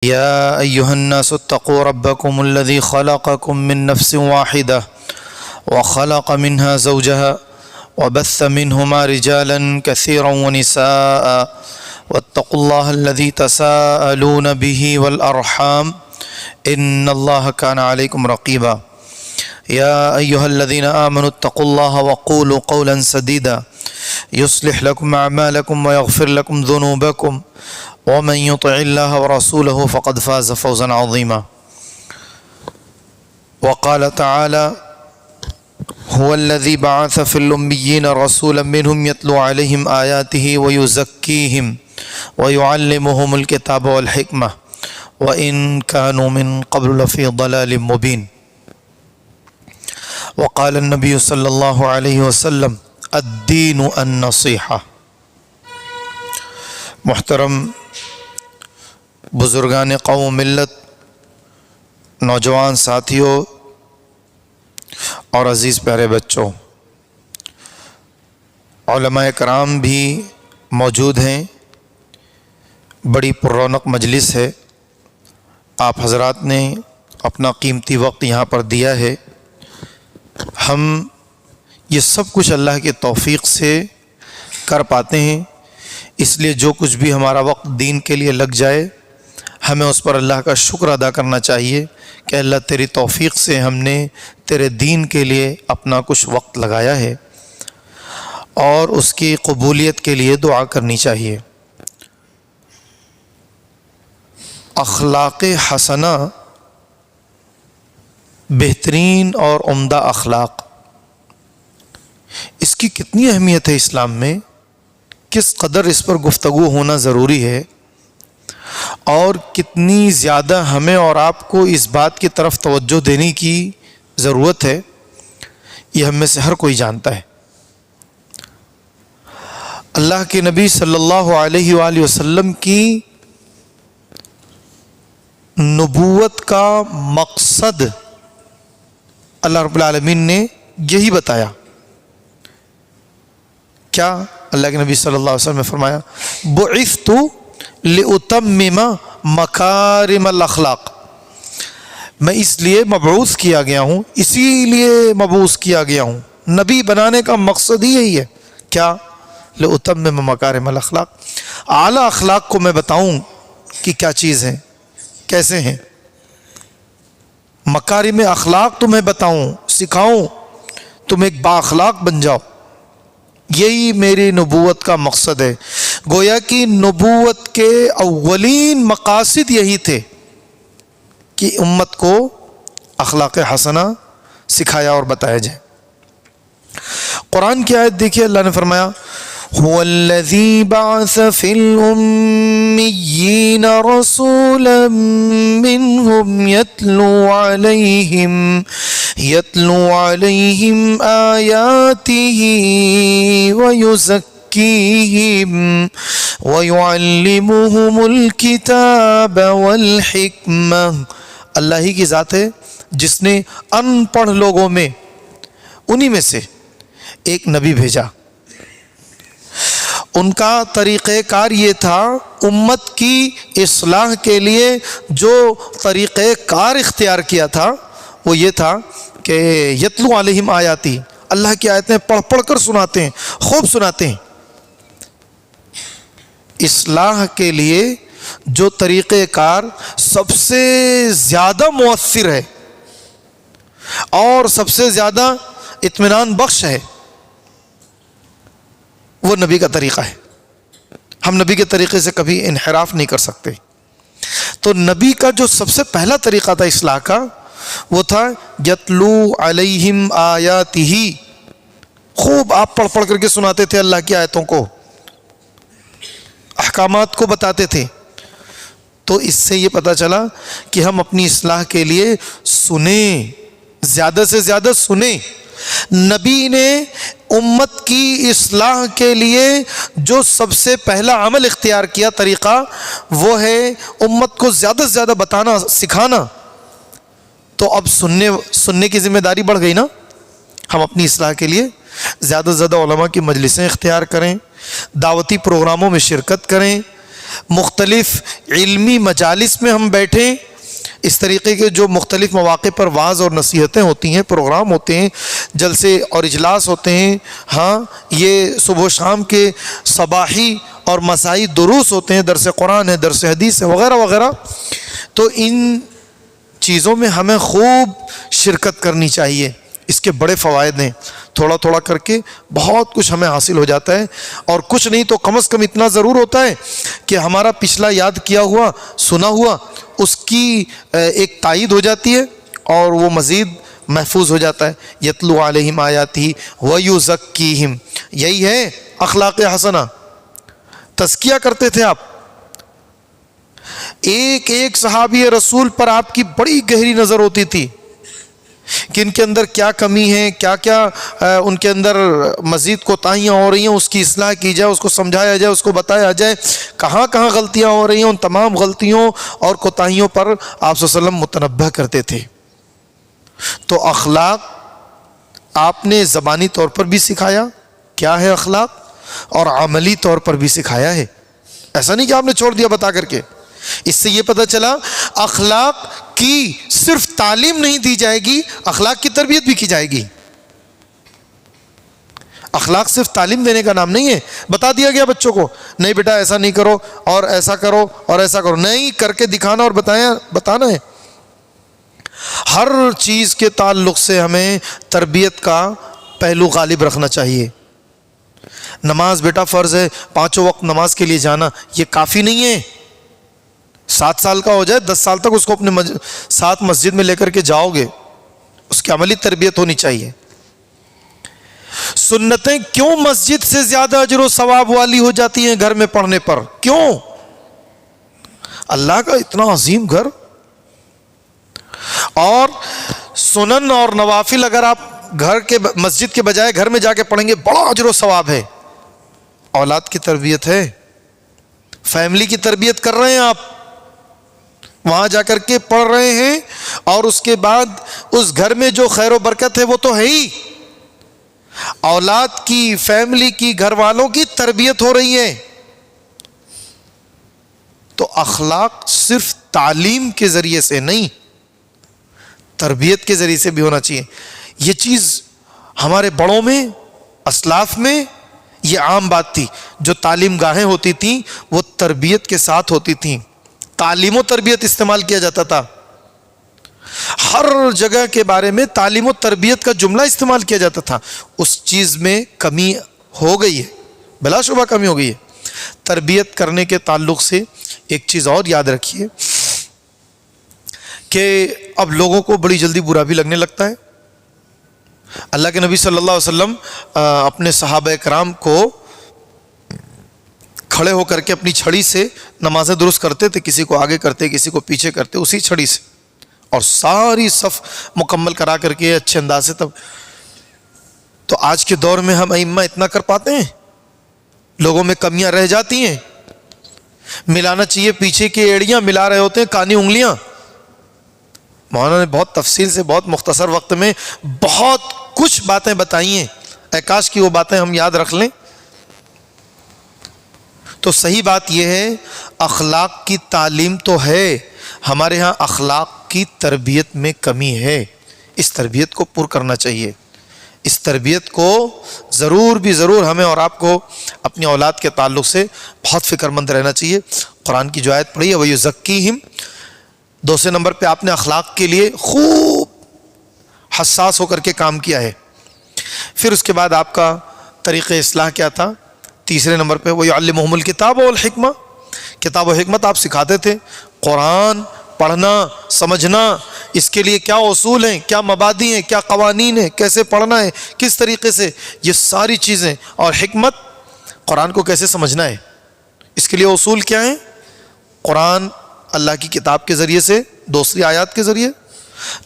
يا أيها الناس اتقوا ربكم الذي خلقكم من نفس واحدة وخلق منها زوجها وبث منهما رجالا كثيرا ونساء واتقوا الله الذي تساءلون به والأرحام إن الله كان عليكم رقيبا يا أيها الذين آمنوا اتقوا الله وقولوا قولا سديدا يصلح لكم أعمالكم ويغفر لكم ذنوبكم ومن يطع الله ورسوله فقد فاز فوزا عظيما وقال تعالى هو الذي بعث في الأميين رسولا منهم يتلو عليهم آياته ويزكيهم ويعلمهم الكتاب والحكمة وإن كانوا من قبل لفي ضلال مبين وقال النبي صلى الله عليه وسلم الدین النصیحہ۔ محترم بزرگان قوم ملت، نوجوان ساتھیوں اور عزیز پیارے بچوں، علماء کرام بھی موجود ہیں، بڑی پررونق مجلس ہے۔ آپ حضرات نے اپنا قیمتی وقت یہاں پر دیا ہے۔ ہم یہ سب کچھ اللہ کی توفیق سے کر پاتے ہیں، اس لیے جو کچھ بھی ہمارا وقت دین کے لیے لگ جائے ہمیں اس پر اللہ کا شکر ادا کرنا چاہیے کہ اللہ تیری توفیق سے ہم نے تیرے دین کے لیے اپنا کچھ وقت لگایا ہے، اور اس کی قبولیت کے لیے دعا کرنی چاہیے۔ اخلاق حسنہ، بہترین اور عمدہ اخلاق، اس کی کتنی اہمیت ہے اسلام میں، کس قدر اس پر گفتگو ہونا ضروری ہے، اور کتنی زیادہ ہمیں اور آپ کو اس بات کی طرف توجہ دینے کی ضرورت ہے، یہ ہم میں سے ہر کوئی جانتا ہے۔ اللہ کے نبی صلی اللہ علیہ وآلہ وسلم کی نبوت کا مقصد اللہ رب العالمین نے یہی بتایا۔ کیا؟ اللہ کے نبی صلی اللہ علیہ وسلم نے فرمایا بعثت لأتمم مکارم الاخلاق، میں اس لیے مبعوث کیا گیا ہوں، اسی لیے مبعوث کیا گیا ہوں، نبی بنانے کا مقصد ہی یہی ہے۔ کیا؟ لأتمم مکارم الاخلاق، اعلیٰ اخلاق کو میں بتاؤں کہ کیا چیز ہے، کیسے ہیں۔ مکارم اخلاق تمہیں بتاؤں، سکھاؤں، تم ایک با اخلاق بن جاؤ، یہی میری نبوت کا مقصد ہے۔ گویا کہ نبوت کے اولین مقاصد یہی تھے کہ امت کو اخلاق حسنہ سکھایا اور بتایا جائے۔ قرآن کی آیت دیکھیے، اللہ نے فرمایا هو الذي بعث في الأميين رسولا منهم يتلو عليهم آياته ويزكيهم ويعلمهم الكتاب والحكمة۔ اللہ ہی کی ذات ہے جس نے ان پڑھ لوگوں میں انہی میں سے ایک نبی بھیجا۔ ان کا طریقہ کار یہ تھا، امت کی اصلاح کے لیے جو طریقہ کار اختیار کیا تھا وہ یہ تھا کہ یتلو علیہم آیاتی، اللہ کی آیتیں پڑھ پڑھ کر سناتے ہیں، خوب سناتے ہیں۔ اصلاح کے لیے جو طریقہ کار سب سے زیادہ مؤثر ہے اور سب سے زیادہ اطمینان بخش ہے، وہ نبی کا طریقہ ہے۔ ہم نبی کے طریقے سے کبھی انحراف نہیں کر سکتے۔ تو نبی کا جو سب سے پہلا طریقہ تھا اصلاح کا، وہ تھا یتلو علیہم آیاتہ، خوب آپ پڑھ پڑھ کر کے سناتے تھے اللہ کی آیتوں کو، احکامات کو بتاتے تھے۔ تو اس سے یہ پتہ چلا کہ ہم اپنی اصلاح کے لیے سنیں، زیادہ سے زیادہ سنیں۔ نبی نے امت کی اصلاح کے لیے جو سب سے پہلا عمل اختیار کیا، طریقہ، وہ ہے امت کو زیادہ سے زیادہ بتانا، سکھانا۔ تو اب سننے کی ذمہ داری بڑھ گئی نا۔ ہم اپنی اصلاح کے لیے زیادہ سے زیادہ علماء کی مجلسیں اختیار کریں، دعوتی پروگراموں میں شرکت کریں، مختلف علمی مجالس میں ہم بیٹھیں، اس طریقے کے جو مختلف مواقع پر وعظ اور نصیحتیں ہوتی ہیں، پروگرام ہوتے ہیں، جلسے اور اجلاس ہوتے ہیں، ہاں یہ صبح و شام کے صباحی اور مسائی دروس ہوتے ہیں، درس قرآن ہے، درس حدیث ہے، وغیرہ وغیرہ، تو ان چیزوں میں ہمیں خوب شرکت کرنی چاہیے۔ اس کے بڑے فوائد ہیں، تھوڑا تھوڑا کر کے بہت کچھ ہمیں حاصل ہو جاتا ہے، اور کچھ نہیں تو کم از کم اتنا ضرور ہوتا ہے کہ ہمارا پچھلا یاد کیا ہوا، سنا ہوا، اس کی ایک تائید ہو جاتی ہے اور وہ مزید محفوظ ہو جاتا ہے۔ یتلو علیہم آیاتہ ویزکیہم، یہی ہے اخلاق حسنہ۔ تزکیہ کرتے تھے آپ، ایک ایک صحابی رسول پر آپ کی بڑی گہری نظر ہوتی تھی کہ ان کے اندر کیا کمی ہے، کیا کیا ان کے اندر مزید کوتاہیاں ہو رہی ہیں، اس کی اصلاح کی جائے، اس کو سمجھایا جائے، اس کو بتایا جائے کہاں کہاں غلطیاں ہو رہی ہیں۔ ان تمام غلطیوں اور کوتاہیوں پر آپ صلی اللہ علیہ وسلم متنبہ کرتے تھے۔ تو اخلاق آپ نے زبانی طور پر بھی سکھایا کیا ہے اخلاق، اور عملی طور پر بھی سکھایا ہے۔ ایسا نہیں کہ آپ نے چھوڑ دیا بتا کر کے۔ اس سے یہ پتہ چلا اخلاق کی صرف تعلیم نہیں دی جائے گی، اخلاق کی تربیت بھی کی جائے گی۔ اخلاق صرف تعلیم دینے کا نام نہیں ہے، بتا دیا گیا بچوں کو نہیں بیٹا ایسا نہیں کرو اور ایسا کرو اور ایسا کرو، نہیں، کر کے دکھانا اور بتانا ہے۔ ہر چیز کے تعلق سے ہمیں تربیت کا پہلو غالب رکھنا چاہیے۔ نماز بیٹا فرض ہے، 5 وقت نماز کے لیے جانا، یہ کافی نہیں ہے۔ 7 سال کا ہو جائے، 10 سال تک اس کو اپنے ساتھ مسجد میں لے کر کے جاؤ گے، اس کی عملی تربیت ہونی چاہیے۔ سنتیں کیوں مسجد سے زیادہ اجر و ثواب والی ہو جاتی ہیں گھر میں پڑھنے پر؟ کیوں؟ اللہ کا اتنا عظیم گھر، اور سنن اور نوافل اگر آپ گھر کے مسجد کے بجائے گھر میں جا کے پڑھیں گے بڑا اجر و ثواب ہے۔ اولاد کی تربیت ہے، فیملی کی تربیت کر رہے ہیں آپ، وہاں جا کر کے پڑھ رہے ہیں، اور اس کے بعد اس گھر میں جو خیر و برکت ہے وہ تو ہے ہی، اولاد کی، فیملی کی، گھر والوں کی تربیت ہو رہی ہے۔ تو اخلاق صرف تعلیم کے ذریعے سے نہیں، تربیت کے ذریعے سے بھی ہونا چاہیے۔ یہ چیز ہمارے بڑوں میں، اسلاف میں یہ عام بات تھی۔ جو تعلیم گاہیں ہوتی تھیں وہ تربیت کے ساتھ ہوتی تھیں، تعلیم و تربیت استعمال کیا جاتا تھا۔ ہر جگہ کے بارے میں تعلیم و تربیت کا جملہ استعمال کیا جاتا تھا۔ اس چیز میں کمی ہو گئی ہے، بلا شبہ کمی ہو گئی ہے۔ تربیت کرنے کے تعلق سے ایک چیز اور یاد رکھیے کہ اب لوگوں کو بڑی جلدی برا بھی لگنے لگتا ہے۔ اللہ کے نبی صلی اللہ علیہ وسلم اپنے صحابہ کرام کو کھڑے ہو کر کے اپنی چھڑی سے نمازیں درست کرتے تھے، کسی کو آگے کرتے، کسی کو پیچھے کرتے، اسی چھڑی سے، اور ساری صف مکمل کرا کر کے اچھے انداز سے۔ تب تو آج کے دور میں ہم ائمہ اتنا کر پاتے ہیں؟ لوگوں میں کمیاں رہ جاتی ہیں۔ ملانا چاہیے پیچھے کی ایڑیاں، ملا رہے ہوتے ہیں کانی انگلیاں۔ مولانا نے بہت تفصیل سے، بہت مختصر وقت میں بہت کچھ باتیں بتائی ہیں، اے کاش کی وہ باتیں ہم یاد رکھ لیں۔ تو صحیح بات یہ ہے اخلاق کی تعلیم تو ہے، ہمارے ہاں اخلاق کی تربیت میں کمی ہے۔ اس تربیت کو پر کرنا چاہیے، اس تربیت کو ضرور بھی ضرور ہمیں اور آپ کو اپنی اولاد کے تعلق سے بہت فکر مند رہنا چاہیے۔ قرآن کی جو آیت پڑھی ہے وَيُزَكِّيهِمْ، دوسرے نمبر پہ آپ نے اخلاق کے لیے خوب حساس ہو کر کے کام کیا ہے۔ پھر اس کے بعد آپ کا طریقہ اصلاح کیا تھا؟ تیسرے نمبر پہ وَيُعَلِّمُهُمُ الْكِتَابَ وَالْحِكْمَةَ، کتاب و حکمت آپ سکھاتے تھے۔ قرآن پڑھنا، سمجھنا، اس کے لیے کیا اصول ہیں، کیا مبادی ہیں، کیا قوانین ہیں، کیسے پڑھنا ہے، کس طریقے سے، یہ ساری چیزیں، اور حکمت، قرآن کو کیسے سمجھنا ہے، اس کے لیے اصول کیا ہیں؟ قرآن اللہ کی کتاب کے ذریعے سے، دوسری آیات کے ذریعے،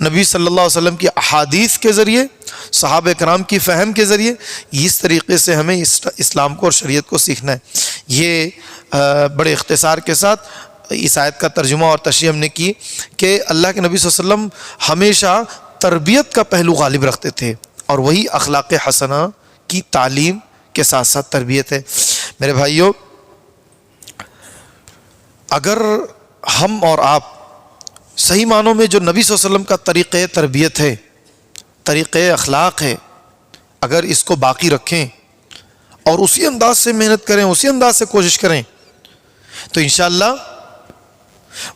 نبی صلی اللہ علیہ وسلم کی احادیث کے ذریعے، صحابہ کرام کی فہم کے ذریعے، اس طریقے سے ہمیں اسلام کو اور شریعت کو سیکھنا ہے۔ یہ بڑے اختصار کے ساتھ اس آیت کا ترجمہ اور تشریح ہم نے کی کہ اللہ کے نبی صلی اللہ علیہ وسلم ہمیشہ تربیت کا پہلو غالب رکھتے تھے، اور وہی اخلاق حسنہ کی تعلیم کے ساتھ ساتھ تربیت ہے۔ میرے بھائیوں، اگر ہم اور آپ صحیح معنوں میں جو نبی صلی اللہ علیہ وسلم کا طریقہ تربیت ہے، طریقہ اخلاق ہے، اگر اس کو باقی رکھیں اور اسی انداز سے محنت کریں، اسی انداز سے کوشش کریں، تو انشاءاللہ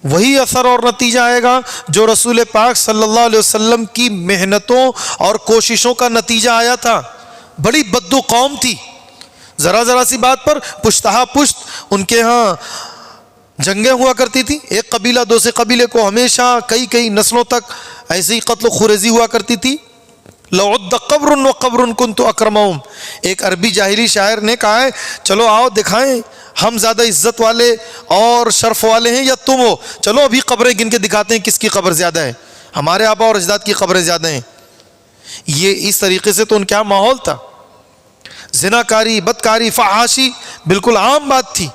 وہی اثر اور نتیجہ آئے گا جو رسول پاک صلی اللہ علیہ وسلم کی محنتوں اور کوششوں کا نتیجہ آیا تھا۔ بڑی بدو قوم تھی، ذرا ذرا سی بات پر پشتہا پشت ان کے ہاں جنگیں ہوا کرتی تھی، ایک قبیلہ دوسرے قبیلے کو ہمیشہ کئی نسلوں تک ایسے ہی قتل و خریزی ہوا کرتی تھی۔ لَعُدَّ قَبْرٌ وَقَبْرٌ كُنْتُ أَكْرَمَهُمْ، ایک عربی جاہلی شاعر نے کہا ہے چلو آؤ دکھائیں ہم زیادہ عزت والے اور شرف والے ہیں یا تم ہو، چلو ابھی قبریں گن کے دکھاتے ہیں کس کی قبر زیادہ ہے، ہمارے آبا اور اجداد کی قبریں زیادہ ہیں۔ یہ اس طریقے سے تو ان کا ماحول تھا، زناکاری، بدکاری، فحاشی بالکل عام بات تھی،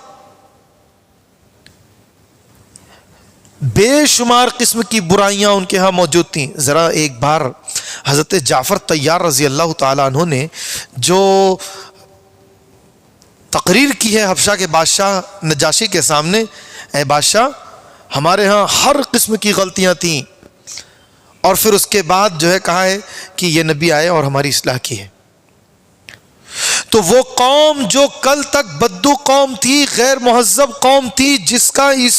بے شمار قسم کی برائیاں ان کے ہاں موجود تھیں۔ ذرا ایک بار حضرت جعفر طیار رضی اللہ تعالیٰ عنہ نے جو تقریر کی ہے حبشہ کے بادشاہ نجاشی کے سامنے، اے بادشاہ ہمارے ہاں ہر قسم کی غلطیاں تھیں، اور پھر اس کے بعد جو ہے کہا ہے کہ یہ نبی آئے اور ہماری اصلاح کی ہے۔ تو وہ قوم جو کل تک بدو قوم تھی، غیر مہذب قوم تھی، جس کا اس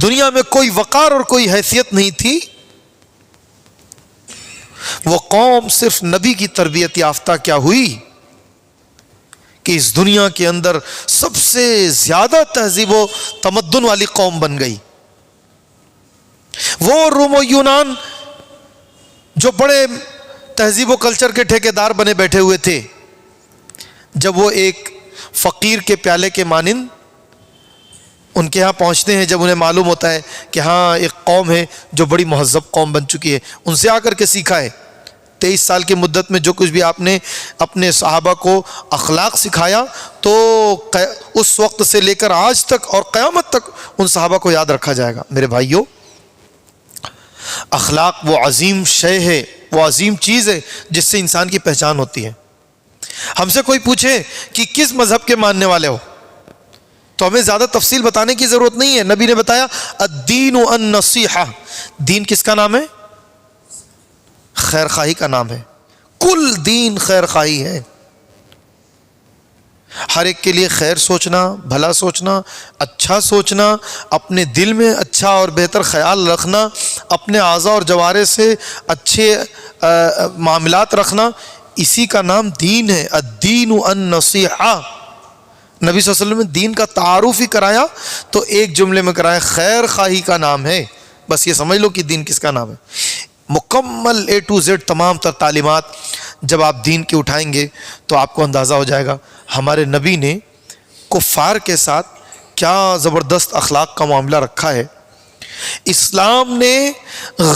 دنیا میں کوئی وقار اور کوئی حیثیت نہیں تھی، وہ قوم صرف نبی کی تربیت یافتہ کیا ہوئی کہ اس دنیا کے اندر سب سے زیادہ تہذیب و تمدن والی قوم بن گئی۔ وہ روم و یونان جو بڑے تہذیب و کلچر کے ٹھیکیدار بنے بیٹھے ہوئے تھے، جب وہ ایک فقیر کے پیالے کے مانند ان کے ہاں پہنچتے ہیں، جب انہیں معلوم ہوتا ہے کہ ہاں ایک قوم ہے جو بڑی مہذب قوم بن چکی ہے، ان سے آ کر کے سیکھا ہے۔ 23 سال کی مدت میں جو کچھ بھی آپ نے اپنے صحابہ کو اخلاق سکھایا، تو اس وقت سے لے کر آج تک اور قیامت تک ان صحابہ کو یاد رکھا جائے گا۔ میرے بھائیوں، اخلاق وہ عظیم شے ہے، وہ عظیم چیز ہے جس سے انسان کی پہچان ہوتی ہے۔ ہم سے کوئی پوچھے کہ کس مذہب کے ماننے والے ہو، تو ہمیں زیادہ تفصیل بتانے کی ضرورت نہیں ہے۔ نبی نے بتایا الدین النصیحہ، دین کس کا نام ہے؟ خیر خواہی کا نام ہے۔ کل دین خیر خواہی ہے، ہر ایک کے لیے خیر سوچنا، بھلا سوچنا، اچھا سوچنا، اپنے دل میں اچھا اور بہتر خیال رکھنا، اپنے اعضاء اور جوارح سے اچھے معاملات رکھنا، اسی کا نام دین ہے۔ الدین النصیحہ، نبی صلی اللہ علیہ وسلم نے دین کا تعارف ہی کرایا تو ایک جملے میں کرایا، خیر خواہی کا نام ہے۔ بس یہ سمجھ لو کہ دین کس کا نام ہے۔ مکمل A to Z تمام تر تعلیمات جب آپ دین کی اٹھائیں گے تو آپ کو اندازہ ہو جائے گا ہمارے نبی نے کفار کے ساتھ کیا زبردست اخلاق کا معاملہ رکھا ہے۔ اسلام نے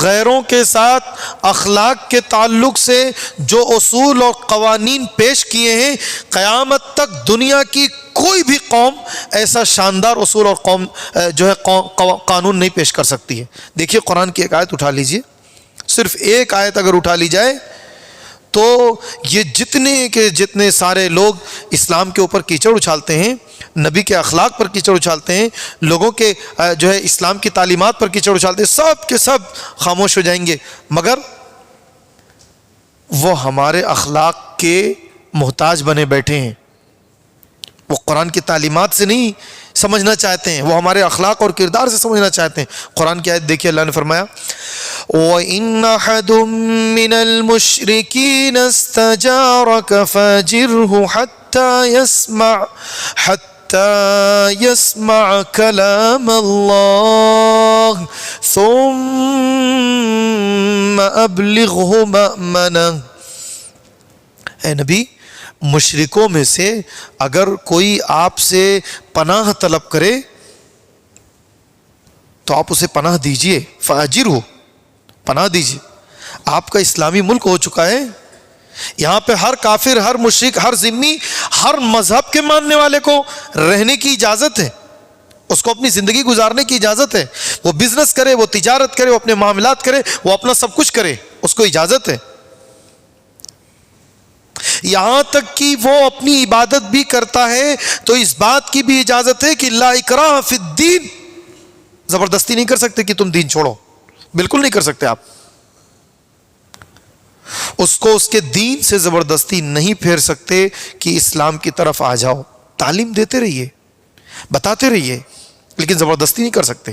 غیروں کے ساتھ اخلاق کے تعلق سے جو اصول اور قوانین پیش کیے ہیں، قیامت تک دنیا کی کوئی بھی قوم ایسا شاندار اصول اور قانون نہیں پیش کر سکتی ہے۔ دیکھیے قرآن کی ایک آیت اٹھا لیجئے، صرف ایک آیت اگر اٹھا لی جائے تو یہ جتنے سارے لوگ اسلام کے اوپر کیچڑ اچھالتے ہیں، نبی کے اخلاق پر کیچڑ اچھالتے ہیں، لوگوں کے اسلام کی تعلیمات پر کیچڑ اچھالتے ہیں، سب کے سب خاموش ہو جائیں گے، مگر وہ ہمارے اخلاق کے محتاج بنے بیٹھے ہیں۔ وہ قرآن کی تعلیمات سے نہیں سمجھنا چاہتے ہیں، وہ ہمارے اخلاق اور کردار سے سمجھنا چاہتے ہیں۔ قرآن کی آیت دیکھیے، اللہ نے فرمایا وَإِنَّ أَحَدٌ مِّنَ الْمُشْرِكِينَ اسْتَجَارَكَ فَأَجِرْهُ حَتَّى يَسْمَعَ كَلَامَ اللَّهِ ثُمَّ أَبْلِغْهُ مَأْمَنَهُ۔ اے نبی، مشرکوں میں سے اگر کوئی آپ سے پناہ طلب کرے تو آپ اسے پناہ دیجئے، فاجر ہو، پناہ دیجئے۔ آپ کا اسلامی ملک ہو چکا ہے، یہاں پہ ہر کافر، ہر مشرک، ہر ذمی، ہر مذہب کے ماننے والے کو رہنے کی اجازت ہے، اس کو اپنی زندگی گزارنے کی اجازت ہے، وہ بزنس کرے، وہ تجارت کرے، وہ اپنے معاملات کرے، وہ اپنا سب کچھ کرے، اس کو اجازت ہے۔ یہاں تک کہ وہ اپنی عبادت بھی کرتا ہے تو اس بات کی بھی اجازت ہے کہ لا اکراہ فی الدین، زبردستی نہیں کر سکتے کہ تم دین چھوڑو، بالکل نہیں کر سکتے آپ اس کو اس کے دین سے زبردستی نہیں پھیر سکتے کہ اسلام کی طرف آ جاؤ. تعلیم دیتے رہیے، بتاتے رہیے، لیکن زبردستی نہیں کر سکتے.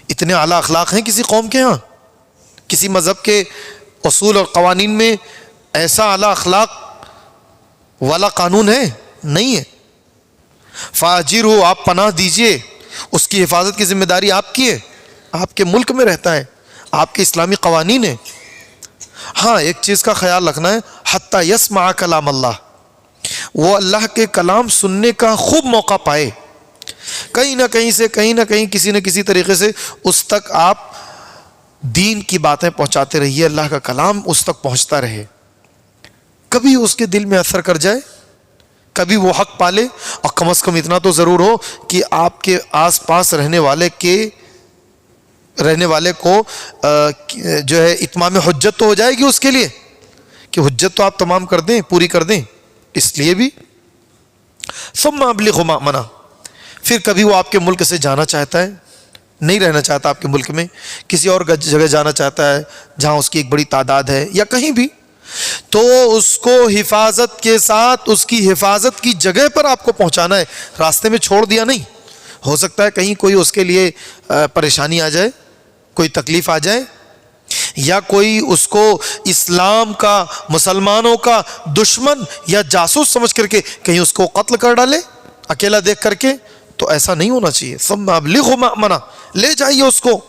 اتنے اعلیٰ اخلاق ہیں کسی قوم کے ہاں، کسی مذہب کے اصول اور قوانین میں ایسا اعلیٰ اخلاق والا قانون ہے؟ نہیں ہے. فاجر ہو، آپ پناہ دیجئے، اس کی حفاظت کی ذمہ داری آپ کی ہے، آپ کے ملک میں رہتا ہے، آپ کے اسلامی قوانین ہیں. ہاں ایک چیز کا خیال رکھنا ہے، حتی یسمع کلام اللہ، وہ اللہ کے کلام سننے کا خوب موقع پائے، کہیں نہ کہیں سے، کہیں نہ کہیں، کسی نہ کسی طریقے سے اس تک آپ دین کی باتیں پہنچاتے رہیے، اللہ کا کلام اس تک پہنچتا رہے. کبھی اس کے دل میں اثر کر جائے، کبھی وہ حق پالے، اور کم از کم اتنا تو ضرور ہو کہ آپ کے آس پاس رہنے والے کو جو ہے اتمام حجت تو ہو جائے گی اس کے لیے، کہ حجت تو آپ تمام کر دیں، پوری کر دیں. اس لیے بھی ثم ابلغ مأمنہ. پھر کبھی وہ آپ کے ملک سے جانا چاہتا ہے، نہیں رہنا چاہتا آپ کے ملک میں، کسی اور جگہ جانا چاہتا ہے جہاں اس کی ایک بڑی تعداد ہے، یا کہیں بھی، تو اس کو حفاظت کے ساتھ اس کی حفاظت کی جگہ پر آپ کو پہنچانا ہے، راستے میں چھوڑ دیا نہیں. ہو سکتا ہے کہیں کوئی اس کے لیے پریشانی آ جائے، کوئی تکلیف آ جائے، یا کوئی اس کو اسلام کا، مسلمانوں کا دشمن یا جاسوس سمجھ کر کے کہیں اس کو قتل کر ڈالے اکیلا دیکھ کر کے. تو ایسا نہیں ہونا چاہیے. ثم ابلغ مأمنہ، لے جائیے اس کو،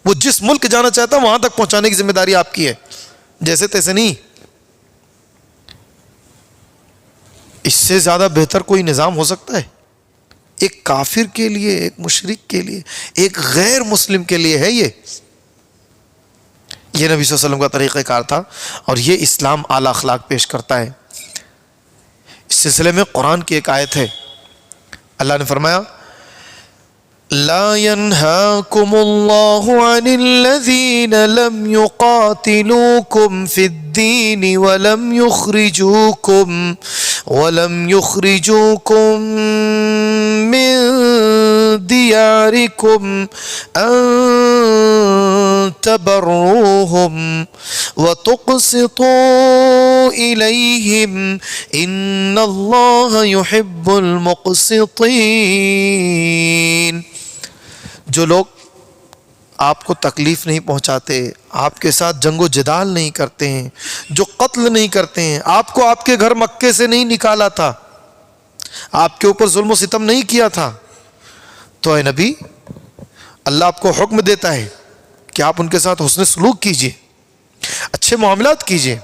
وہ جس ملک جانا چاہتا ہے وہاں تک پہنچانے کی ذمہ داری آپ کی ہے، جیسے تیسے نہیں. اس سے زیادہ بہتر کوئی نظام ہو سکتا ہے؟ ایک کافر کے لیے، ایک مشرک کے لیے، ایک غیر مسلم کے لیے ہے یہ نبی صلی اللہ علیہ وسلم کا طریقہ کار تھا، اور یہ اسلام اعلیٰ اخلاق پیش کرتا ہے. اس سلسلے میں قرآن کی ایک آیت ہے، اللہ نے فرمایا لا ينهاكم الله عن الذين لم يقاتلوكم في الدين ولم يخرجوكم من دياركم أن تبروهم وتقسطوا إليهم إن الله يحب المقسطين. جو لوگ آپ کو تکلیف نہیں پہنچاتے، آپ کے ساتھ جنگ و جدال نہیں کرتے ہیں، جو قتل نہیں کرتے ہیں، آپ کو آپ کے گھر مکے سے نہیں نکالا تھا، آپ کے اوپر ظلم و ستم نہیں کیا تھا، تو اے نبی اللہ آپ کو حکم دیتا ہے کہ آپ ان کے ساتھ حسن سلوک کیجئے، اچھے معاملات کیجئے،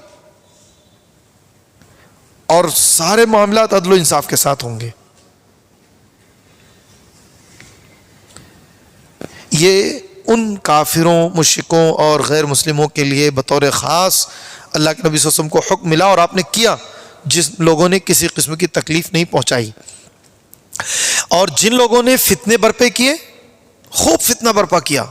اور سارے معاملات عدل و انصاف کے ساتھ ہوں گے. یہ ان کافروں، مشرکوں اور غیر مسلموں کے لیے بطور خاص اللہ کے نبی صلی اللہ علیہ وسلم کو حکم ملا، اور آپ نے کیا، جس لوگوں نے کسی قسم کی تکلیف نہیں پہنچائی. اور جن لوگوں نے فتنے برپے کیے، خوب فتنہ برپا کیا،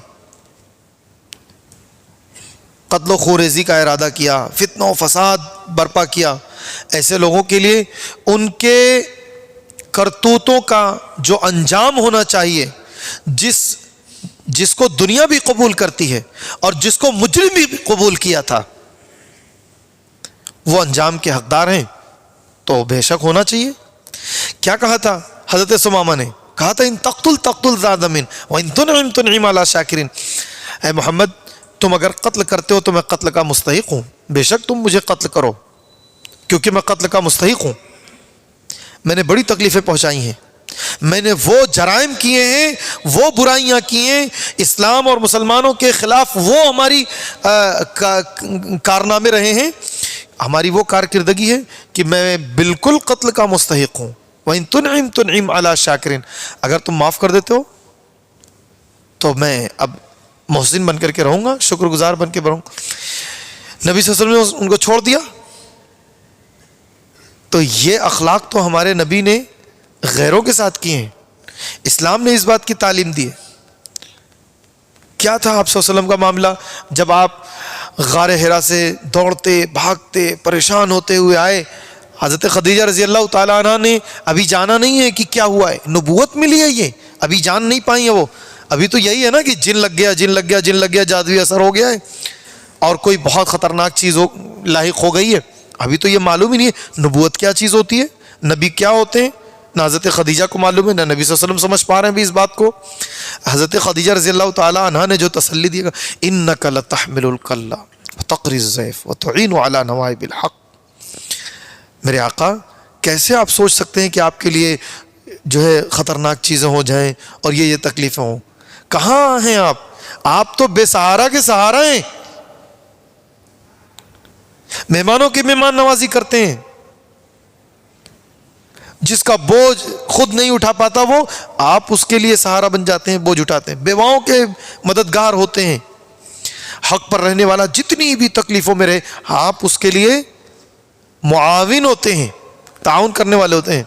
قتل و خوریزی کا ارادہ کیا، فتنہ و فساد برپا کیا، ایسے لوگوں کے لیے ان کے کرتوتوں کا جو انجام ہونا چاہیے، جس کو دنیا بھی قبول کرتی ہے اور جس کو مجرم بھی قبول کیا تھا، وہ انجام کے حقدار ہیں، تو بے شک ہونا چاہیے. کیا کہا تھا حضرت ثمامہ نے؟ کہا تھا ان تقتل ذا من وان تنعم تنعم علی شاکرین. اے محمد تم اگر قتل کرتے ہو تو میں قتل کا مستحق ہوں، بے شک تم مجھے قتل کرو، کیونکہ میں قتل کا مستحق ہوں. میں نے بڑی تکلیفیں پہنچائی ہیں، میں نے وہ جرائم کیے ہیں، وہ برائیاں کی ہیں، اسلام اور مسلمانوں کے خلاف وہ ہماری کارنامے رہے ہیں، ہماری وہ کارکردگی ہے کہ میں بالکل قتل کا مستحق ہوں. وَإِن تُنْعِمْ تُنْعِمْ عَلَى شَاكِرٍ، اگر تم معاف کر دیتے ہو تو میں اب محسن بن کر کے رہوں گا، شکر گزار بن کے رہوں گا. نبی صلی اللہ علیہ وسلم نے ان کو چھوڑ دیا. تو یہ اخلاق تو ہمارے نبی نے غیروں کے ساتھ کیے ہیں، اسلام نے اس بات کی تعلیم دی ہے. کیا تھا آپ صلی اللہ علیہ وسلم کا معاملہ جب آپ غار حرا سے دوڑتے بھاگتے پریشان ہوتے ہوئے آئے؟ حضرت خدیجہ رضی اللہ تعالیٰ عنہ نے ابھی جانا نہیں ہے کہ کیا ہوا ہے، نبوت ملی ہے، یہ ابھی جان نہیں پائی ہیں وہ. ابھی تو یہی ہے نا کہ جن لگ گیا، جن لگ گیا، جن لگ گیا، جادوئی اثر ہو گیا ہے اور کوئی بہت خطرناک چیز لاحق ہو گئی ہے. ابھی تو یہ معلوم ہی نہیں ہے نبوت کیا چیز ہوتی ہے، نبی کیا ہوتے ہیں. نہ حضرت خدیجہ کو معلوم ہے، نہ نبی صلی اللہ علیہ وسلم سمجھ پا رہے ہیں بھی اس بات کو. حضرت خدیجہ رضی اللہ تعالیٰ عنہا نے جو تسلی دی گا، اِنَّكَ لَتَحْمِلُ الْكَلَّ وَتَقْرِي الضَّيْفَ وَتُعِينُ عَلَى نَوَائِبِ الْحَقِّ. میرے آقا کیسے آپ سوچ سکتے ہیں کہ آپ کے لیے جو ہے خطرناک چیزیں ہو جائیں اور یہ تکلیفیں ہوں؟ کہاں ہیں آپ تو بے سہارا کے سہارا ہیں. مہمانوں کی مہمان نوازی کرتے ہیں، جس کا بوجھ خود نہیں اٹھا پاتا وہ آپ اس کے لیے سہارا بن جاتے ہیں، بوجھ اٹھاتے ہیں. بیواؤں کے مددگار ہوتے ہیں. حق پر رہنے والا جتنی بھی تکلیفوں میں رہے آپ اس کے لیے معاون ہوتے ہیں، تعاون کرنے والے ہوتے ہیں.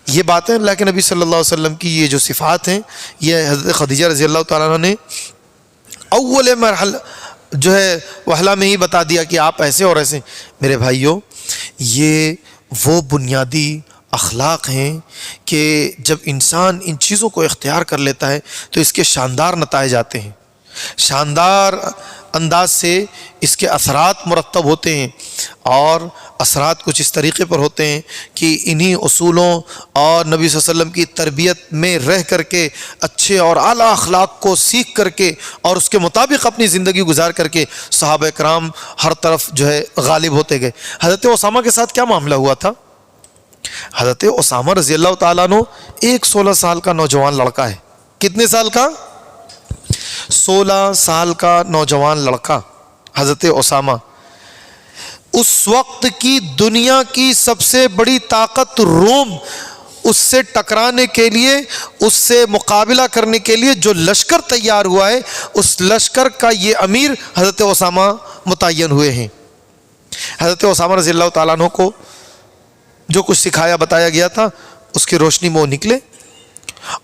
یہ باتیں اللہ کے نبی صلی اللہ علیہ وسلم کی یہ جو صفات ہیں یہ حضرت خدیجہ رضی اللہ تعالیٰ عنہ نے اول مرحلہ جو ہے وہلہ میں ہی بتا دیا کہ آپ ایسے اور ایسے. میرے بھائیوں یہ وہ بنیادی اخلاق ہیں کہ جب انسان ان چیزوں کو اختیار کر لیتا ہے تو اس کے شاندار نتائج آتے ہیں، شاندار انداز سے اس کے اثرات مرتب ہوتے ہیں. اور اثرات کچھ اس طریقے پر ہوتے ہیں کہ انہی اصولوں اور نبی صلی اللہ علیہ وسلم کی تربیت میں رہ کر کے اچھے اور اعلیٰ اخلاق کو سیکھ کر کے اور اس کے مطابق اپنی زندگی گزار کر کے صحابہ کرام ہر طرف جو ہے غالب ہوتے گئے. حضرت اسامہ کے ساتھ کیا معاملہ ہوا تھا؟ حضرت اسامہ رضی اللہ تعالیٰ عنہ ایک 16 سال کا نوجوان لڑکا ہے. کتنے سال کا؟ 16 سال کا نوجوان لڑکا حضرت اسامہ. اس وقت کی دنیا کی سب سے بڑی طاقت روم، اس سے ٹکرانے کے لیے، اس سے مقابلہ کرنے کے لیے جو لشکر تیار ہوا ہے اس لشکر کا یہ امیر حضرت اسامہ متعین ہوئے ہیں. حضرت اسامہ رضی اللہ تعالیٰ عنہ کو جو کچھ سکھایا بتایا گیا تھا اس کی روشنی میں وہ نکلے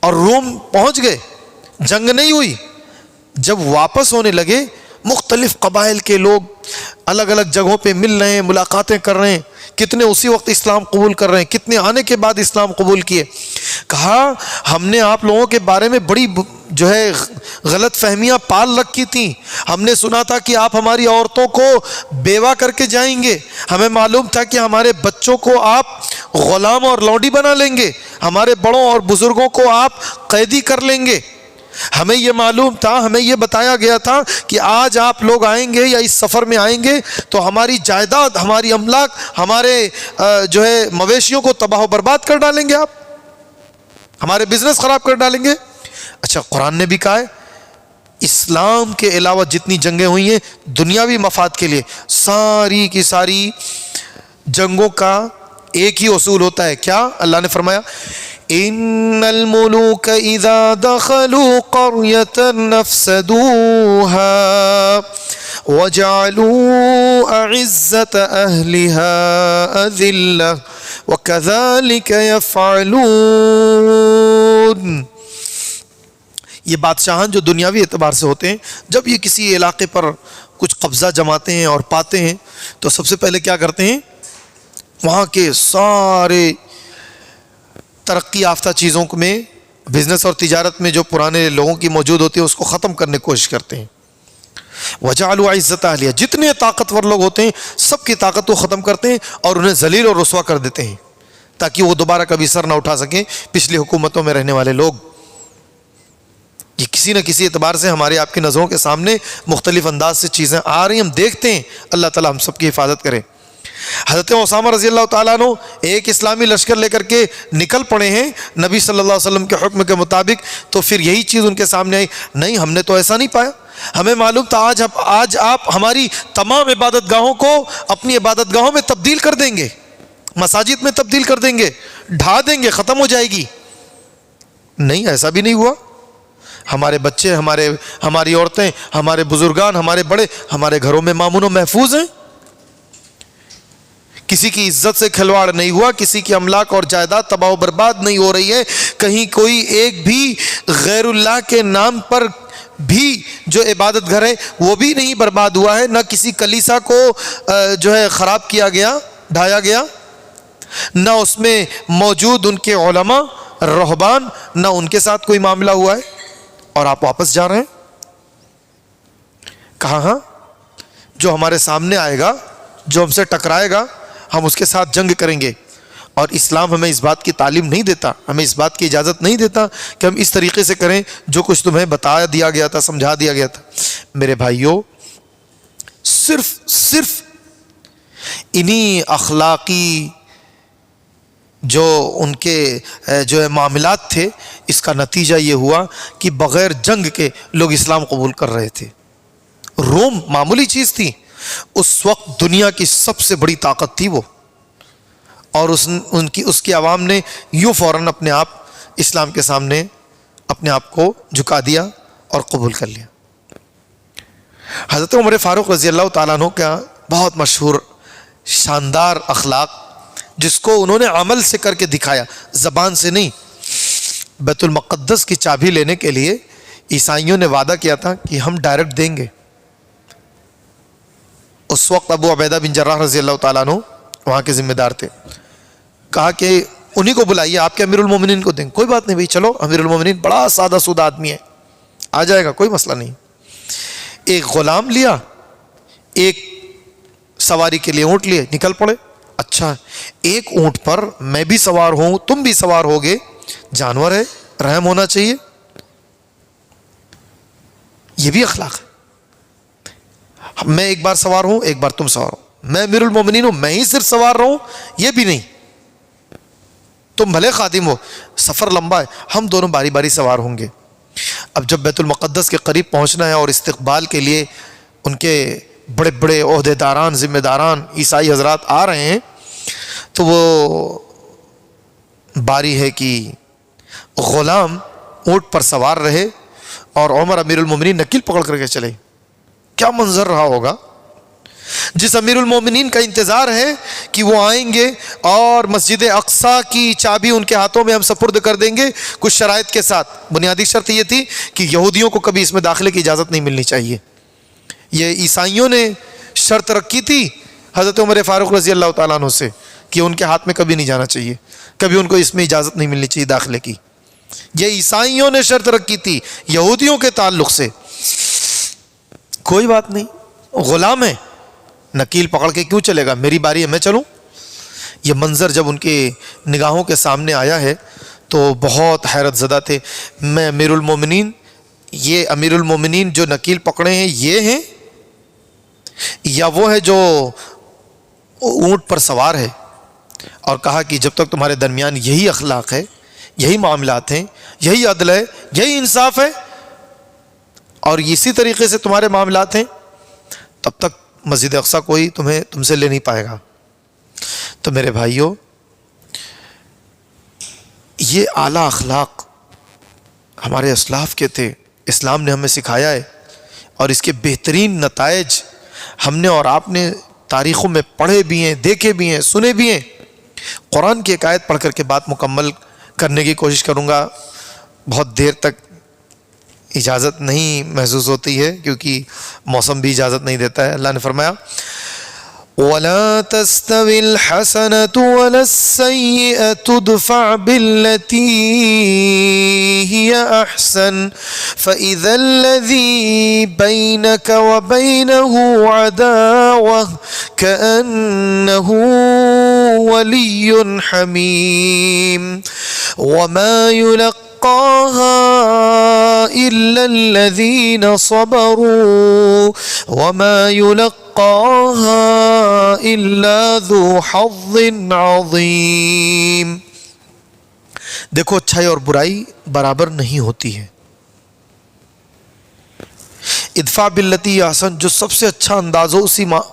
اور روم پہنچ گئے. جنگ نہیں ہوئی. جب واپس ہونے لگے مختلف قبائل کے لوگ الگ الگ جگہوں پہ مل رہے ہیں، ملاقاتیں کر رہے ہیں. کتنے اسی وقت اسلام قبول کر رہے ہیں، کتنے آنے کے بعد اسلام قبول کیے. کہا ہم نے آپ لوگوں کے بارے میں بڑی جو ہے غلط فہمیاں پال رکھی تھیں. ہم نے سنا تھا کہ آپ ہماری عورتوں کو بیوہ کر کے جائیں گے، ہمیں معلوم تھا کہ ہمارے بچوں کو آپ غلام اور لونڈی بنا لیں گے، ہمارے بڑوں اور بزرگوں کو آپ قیدی کر لیں گے. ہمیں یہ معلوم تھا، ہمیں یہ بتایا گیا تھا کہ آج آپ لوگ آئیں گے یا اس سفر میں آئیں گے تو ہماری جائیداد، ہماری املاک، ہمارے جو ہے مویشیوں کو تباہ و برباد کر ڈالیں گے، آپ ہمارے بزنس خراب کر ڈالیں گے. اچھا قرآن نے بھی کہا ہے اسلام کے علاوہ جتنی جنگیں ہوئی ہیں دنیاوی مفاد کے لیے، ساری کی ساری جنگوں کا ایک ہی اصول ہوتا ہے. کیا؟ اللہ نے فرمایا ان الملوک اذا دخلوا قرية نفسدوها وجعلوا اعزة اهلها اذلة وكذلك يفعلون. یہ بادشاہان جو دنیاوی اعتبار سے ہوتے ہیں جب یہ کسی علاقے پر کچھ قبضہ جماتے ہیں اور پاتے ہیں تو سب سے پہلے کیا کرتے ہیں؟ وہاں کے سارے ترقی یافتہ چیزوں میں، بزنس اور تجارت میں جو پرانے لوگوں کی موجود ہوتی ہے اس کو ختم کرنے کی کوشش کرتے ہیں. وجعلوا عزت اہلیہ، جتنے طاقتور لوگ ہوتے ہیں سب کی طاقت کو ختم کرتے ہیں اور انہیں ذلیل اور رسوا کر دیتے ہیں تاکہ وہ دوبارہ کبھی سر نہ اٹھا سکیں پچھلی حکومتوں میں رہنے والے لوگ. یہ کسی نہ کسی اعتبار سے ہمارے آپ کی نظروں کے سامنے مختلف انداز سے چیزیں آ رہی ہیں، ہم دیکھتے ہیں. اللہ تعالیٰ ہم سب کی حفاظت کرے. حضرت اسامہ رضی اللہ تعالیٰ عنہ ایک اسلامی لشکر لے کر کے نکل پڑے ہیں نبی صلی اللہ علیہ وسلم کے حکم کے مطابق. تو پھر یہی چیز ان کے سامنے آئی، نہیں ہم نے تو ایسا نہیں پایا، ہمیں معلوم تھا آج آپ ہماری تمام عبادت گاہوں کو اپنی عبادت گاہوں میں تبدیل کر دیں گے، مساجد میں تبدیل کر دیں گے، ڈھا دیں گے، ختم ہو جائے گی. نہیں ایسا بھی نہیں ہوا. ہمارے بچے، ہماری عورتیں، ہمارے بزرگان، ہمارے بڑے ہمارے گھروں میں مامون و محفوظ ہیں. کسی کی عزت سے کھلواڑ نہیں ہوا، کسی کی املاک اور جائیداد تباہ و برباد نہیں ہو رہی ہے. کہیں کوئی ایک بھی غیر اللہ کے نام پر بھی جو عبادت گھر ہے وہ بھی نہیں برباد ہوا ہے، نہ کسی کلیسا کو جو ہے خراب کیا گیا، ڈھایا گیا، نہ اس میں موجود ان کے علماء رہبان نہ ان کے ساتھ کوئی معاملہ ہوا ہے اور آپ واپس جا رہے ہیں. کہا ہاں جو ہمارے سامنے آئے گا، جو ہم سے ٹکرائے گا، ہم اس کے ساتھ جنگ کریں گے. اور اسلام ہمیں اس بات کی تعلیم نہیں دیتا، ہمیں اس بات کی اجازت نہیں دیتا کہ ہم اس طریقے سے کریں جو کچھ تمہیں بتا دیا گیا تھا، سمجھا دیا گیا تھا. میرے بھائیوں، صرف انہی اخلاقی جو ان کے جو معاملات تھے، اس کا نتیجہ یہ ہوا کہ بغیر جنگ کے لوگ اسلام قبول کر رہے تھے. روم معمولی چیز تھی، اس وقت دنیا کی سب سے بڑی طاقت تھی وہ، اور اس کی عوام نے یوں فوراً اپنے آپ اسلام کے سامنے اپنے آپ کو جھکا دیا اور قبول کر لیا. حضرت عمر فاروق رضی اللہ تعالیٰ عنہ کا بہت مشہور شاندار اخلاق، جس کو انہوں نے عمل سے کر کے دکھایا، زبان سے نہیں. بیت المقدس کی چابی لینے کے لیے عیسائیوں نے وعدہ کیا تھا کہ ہم ڈائریکٹ دیں گے. اس وقت ابو عبیدہ بن جراح رضی اللہ تعالیٰ عنہ وہاں کے ذمہ دار تھے. کہا کہ انہی کو بلائیے، آپ کے امیر المومنین کو دیں. کوئی بات نہیں بھائی، چلو امیر المومنین بڑا سادہ سودہ آدمی ہے، آ جائے گا، کوئی مسئلہ نہیں. ایک غلام لیا، ایک سواری کے لیے اونٹ لیے، نکل پڑے. اچھا، ایک اونٹ پر میں بھی سوار ہوں، تم بھی سوار ہوگے، جانور ہے، رحم ہونا چاہیے. یہ بھی اخلاق ہے. میں ایک بار سوار ہوں، ایک بار تم سوار ہو. میں امیر المومنین ہوں، میں ہی صرف سوار رہوں، یہ بھی نہیں. تم بھلے خادم ہو، سفر لمبا ہے، ہم دونوں باری باری سوار ہوں گے. اب جب بیت المقدس کے قریب پہنچنا ہے اور استقبال کے لیے ان کے بڑے بڑے عہدے داران، ذمہ داران، عیسائی حضرات آ رہے ہیں، تو وہ باری ہے کہ غلام اونٹ پر سوار رہے اور عمر امیر المومنین نکیل پکڑ کر کے چلے. کیا منظر رہا ہوگا. جس امیر المومنین کا انتظار ہے کہ وہ آئیں گے اور مسجد اقصیٰ کی چابی ان کے ہاتھوں میں ہم سپرد کر دیں گے، کچھ شرائط کے ساتھ. بنیادی شرط یہ تھی کہ یہودیوں کو کبھی اس میں داخلے کی اجازت نہیں ملنی چاہیے. یہ عیسائیوں نے شرط رکھی تھی حضرت عمر فاروق رضی اللہ تعالیٰ عنہ سے کہ ان کے ہاتھ میں کبھی نہیں جانا چاہیے، کبھی ان کو اس میں اجازت نہیں ملنی چاہیے داخلے کی. یہ عیسائیوں نے شرط رکھی تھی یہودیوں کے تعلق سے. کوئی بات نہیں، غلام ہے، نکیل پکڑ کے کیوں چلے گا، میری باری ہے، میں چلوں. یہ منظر جب ان کے نگاہوں کے سامنے آیا ہے تو بہت حیرت زدہ تھے. میں امیر المومنین، یہ امیر المومنین جو نکیل پکڑے ہیں یہ ہیں، یا وہ ہے جو اونٹ پر سوار ہے. اور کہا کہ جب تک تمہارے درمیان یہی اخلاق ہے، یہی معاملات ہیں، یہی عدل ہے، یہی انصاف ہے، اور اسی طریقے سے تمہارے معاملات ہیں، تب تک مسجد اقصیٰ کوئی تم سے لے نہیں پائے گا. تو میرے بھائیوں، یہ اعلیٰ اخلاق ہمارے اسلاف کے تھے، اسلام نے ہمیں سکھایا ہے، اور اس کے بہترین نتائج ہم نے اور آپ نے تاریخوں میں پڑھے بھی ہیں، دیکھے بھی ہیں، سنے بھی ہیں. قرآن کی ایک آیت پڑھ کر کے بات مکمل کرنے کی کوشش کروں گا. بہت دیر تک اجازت نہیں محسوس ہوتی ہے کیونکہ موسم بھی اجازت نہیں دیتا ہے. اللہ نے فرمایا وَلَا تَسْتَوِي الْحَسَنَةُ وَلَا السَّيِّئَةُ ادْفَعْ بِالَّتِي هِيَ أَحْسَنُ فَإِذَا الَّذِي بَيْنَكَ وَبَيْنَهُ عَدَاوَةٌ كَأَنَّهُ وَلِيٌّ حَمِيمٌ وَمَا يُلَقَّاهَا إِلَّا الَّذِينَ صَبَرُوا وَمَا يُلَقَّاهَا إِلَّا ذُو حَظٍّ عَظِيمٍ. دیکھو، اچھائی اور برائی برابر نہیں ہوتی ہے. ادفع باللتی احسن، جو سب سے اچھا انداز ہو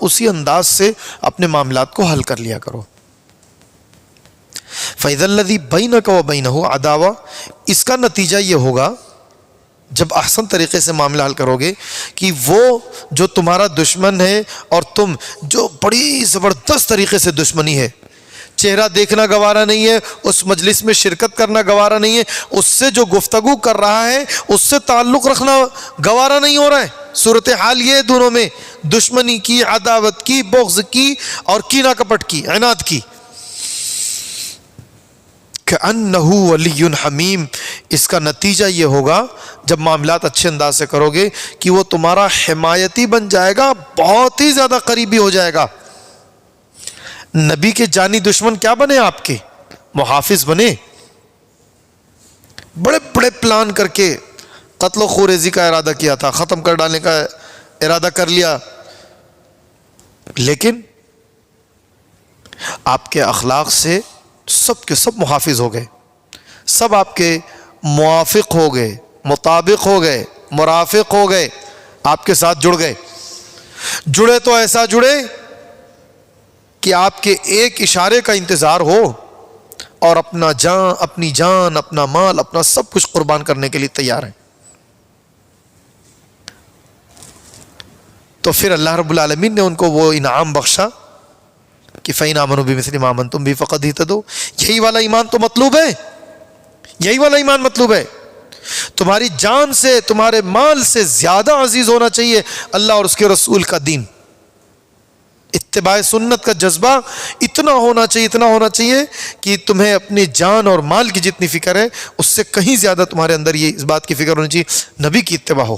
اسی انداز سے اپنے معاملات کو حل کر لیا کرو. فَإِذَا الَّذِي بَيْنَكَ وَبَيْنَهُ عَدَاوَةٌ، اس کا نتیجہ یہ ہوگا جب احسن طریقے سے معاملہ حل کرو گے کہ وہ جو تمہارا دشمن ہے اور تم جو بڑی زبردست طریقے سے دشمنی ہے، چہرہ دیکھنا گوارا نہیں ہے، اس مجلس میں شرکت کرنا گوارا نہیں ہے، اس سے جو گفتگو کر رہا ہے اس سے تعلق رکھنا گوارا نہیں ہو رہا ہے. صورتحال یہ ہے دونوں میں دشمنی کی، عداوت کی، بغض کی اور کینہ کپٹ کی، عناد کی. کأنہ ولی حمیم، اس کا نتیجہ یہ ہوگا جب معاملات اچھے انداز سے کرو گے کہ وہ تمہارا حمایتی بن جائے گا، بہت ہی زیادہ قریبی ہو جائے گا۔ نبی کے جانی دشمن کیا بنے؟ آپ کے محافظ بنے، بڑے بڑے پلان کر کے قتل و خوریزی کا ارادہ کیا تھا، ختم کر ڈالنے کا ارادہ کر لیا، لیکن آپ کے اخلاق سے سب کے سب محافظ ہو گئے، سب آپ کے موافق ہو گئے، مطابق ہو گئے، مرافق ہو گئے، آپ کے ساتھ جڑ گئے۔ جڑے تو ایسا جڑے کہ آپ کے ایک اشارے کا انتظار ہو اور اپنی جان، اپنا مال، اپنا سب کچھ قربان کرنے کے لیے تیار ہیں۔ تو پھر اللہ رب العالمین نے ان کو وہ انعام بخشا کہ فَإِنْ آمَنُوا بِمِثْلِ مَا آمَنْتُمْ بِهِ فَقَدْ اهْتَدَوْا۔ یہی والا ایمان تو مطلوب ہے، یہی والا ایمان مطلوب ہے۔ تمہاری جان سے، تمہارے مال سے زیادہ عزیز ہونا چاہیے اللہ اور اس کے رسول کا دین۔ اتباع سنت کا جذبہ اتنا ہونا چاہیے کہ تمہیں اپنی جان اور مال کی جتنی فکر ہے اس سے کہیں زیادہ تمہارے اندر یہ اس بات کی فکر ہونی چاہیے نبی کی اتباع ہو،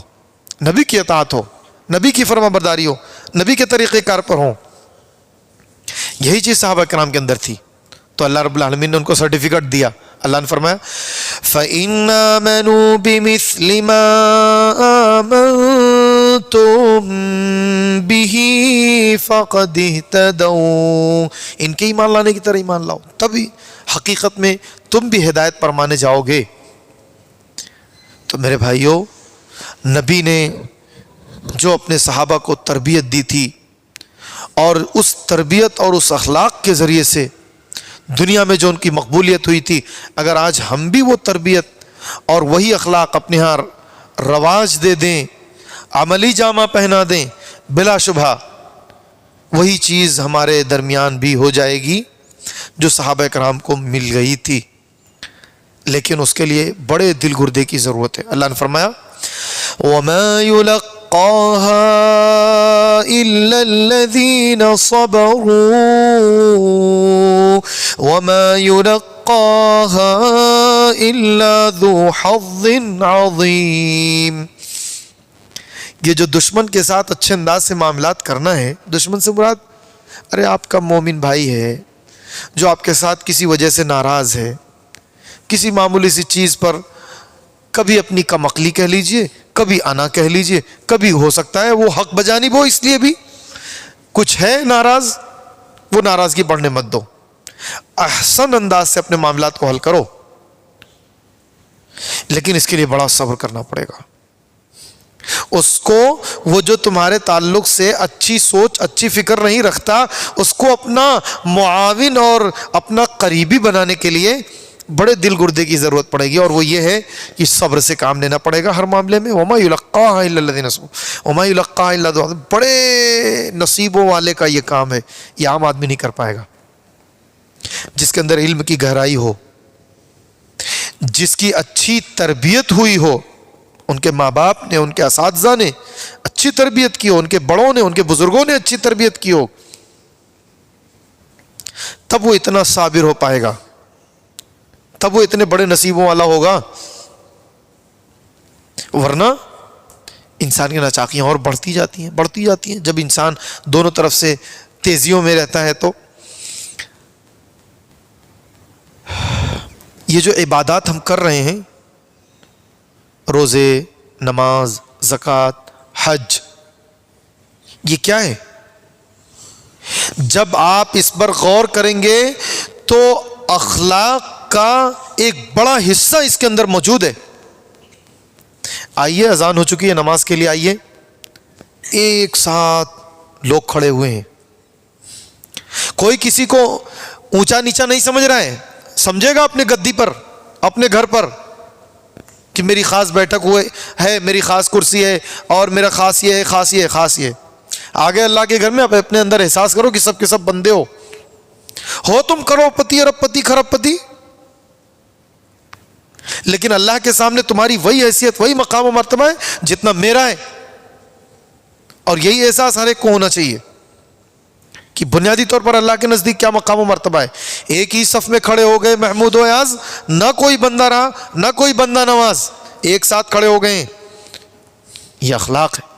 نبی کی اطاعت ہو، نبی کی فرما برداری ہو، نبی کے طریقہ کار پر ہو۔ یہی چیز صحابہ کرام کے اندر تھی، تو اللہ رب العالمین نے ان کو سرٹیفکیٹ دیا۔ اللہ نے فرمایا فَإِنْ آمَنُوا بِمِثْلِ مَا آمَنْتُمْ بِهِ فَقَدْ اهْتَدَوْا۔ ان کے ایمان لانے کی طرح ایمان لاؤ، تبھی حقیقت میں تم بھی ہدایت پر مانے جاؤ گے۔ تو میرے بھائیوں، نبی نے جو اپنے صحابہ کو تربیت دی تھی اور اس تربیت اور اس اخلاق کے ذریعے سے دنیا میں جو ان کی مقبولیت ہوئی تھی، اگر آج ہم بھی وہ تربیت اور وہی اخلاق اپنے ہاں رواج دے دیں، عملی جامہ پہنا دیں، بلا شبہ وہی چیز ہمارے درمیان بھی ہو جائے گی جو صحابہ کرام کو مل گئی تھی، لیکن اس کے لیے بڑے دل گردے کی ضرورت ہے۔ اللہ نے فرمایا وَمَا يُلَقَّاهَا إِلَّا الَّذِينَ صَبَرُوا وَمَا يُلَقَّاهَا إِلَّا ذُو حَظٍّ عَظِيمٍ۔ یہ جو دشمن کے ساتھ اچھے انداز سے معاملات کرنا ہے، دشمن سے مراد ارے آپ کا مومن بھائی ہے جو آپ کے ساتھ کسی وجہ سے ناراض ہے، کسی معمولی سی چیز پر کبھی اپنی کم عقلی کہہ لیجئے، کبھی انا کہہ لیجئے، کبھی ہو سکتا ہے وہ حق بجانب ہو، اس لیے بھی کچھ ہے ناراض، وہ ناراضگی بڑھنے مت دو، احسن انداز سے اپنے معاملات کو حل کرو، لیکن اس کے لیے بڑا صبر کرنا پڑے گا۔ اس کو وہ جو تمہارے تعلق سے اچھی سوچ، اچھی فکر نہیں رکھتا، اس کو اپنا معاون اور اپنا قریبی بنانے کے لیے بڑے دل گردے کی ضرورت پڑے گی، اور وہ یہ ہے کہ صبر سے کام لینا پڑے گا ہر معاملے میں۔ وَمَا يُلَقَّاهَا إِلَّا الَّذِينَ صَبَرُوا وَمَا يُلَقَّاهَا إِلَّا ذُو حَظٍّ۔ بڑے نصیبوں والے کا یہ کام ہے، یہ عام آدمی نہیں کر پائے گا۔ جس کے اندر علم کی گہرائی ہو، جس کی اچھی تربیت ہوئی ہو، ان کے ماں باپ نے، ان کے اساتذہ نے اچھی تربیت کی ہو، ان کے بڑوں نے، ان کے بزرگوں نے اچھی تربیت کی ہو، تب وہ اتنا صابر ہو پائے گا، تب وہ اتنے بڑے نصیبوں والا ہوگا۔ ورنہ انسان کی ناچاکیاں اور بڑھتی جاتی ہیں جب انسان دونوں طرف سے تیزیوں میں رہتا ہے۔ تو یہ جو عبادات ہم کر رہے ہیں، روزے، نماز، زکوٰۃ، حج، یہ کیا ہے؟ جب آپ اس پر غور کریں گے تو اخلاق کا ایک بڑا حصہ اس کے اندر موجود ہے۔ آئیے، اذان ہو چکی ہے، نماز کے لیے آئیے۔ ایک ساتھ لوگ کھڑے ہوئے ہیں، کوئی کسی کو اونچا نیچا نہیں سمجھ رہا ہے، سمجھے گا اپنے گدی پر، اپنے گھر پر کہ میری خاص بیٹھک ہوئے ہے، میری خاص کرسی ہے، اور میرا خاص یہ ہے، خاص یہ ہے، خاص یہ ہے۔ آگے اللہ کے گھر میں آپ اپنے اندر احساس کرو کہ سب کے سب بندے ہو تم کروڑ پتی، ارب پتی، خرب پتی، لیکن اللہ کے سامنے تمہاری وہی حیثیت، وہی مقام و مرتبہ ہے جتنا میرا ہے۔ اور یہی احساس ہر ایک کو ہونا چاہیے کہ بنیادی طور پر اللہ کے نزدیک کیا مقام و مرتبہ ہے. ایک ہی صف میں کھڑے ہو گئے محمود و ایاز، نہ کوئی بندہ رہا نہ کوئی بندہ نواز، ایک ساتھ کھڑے ہو گئے. یہ اخلاق ہے.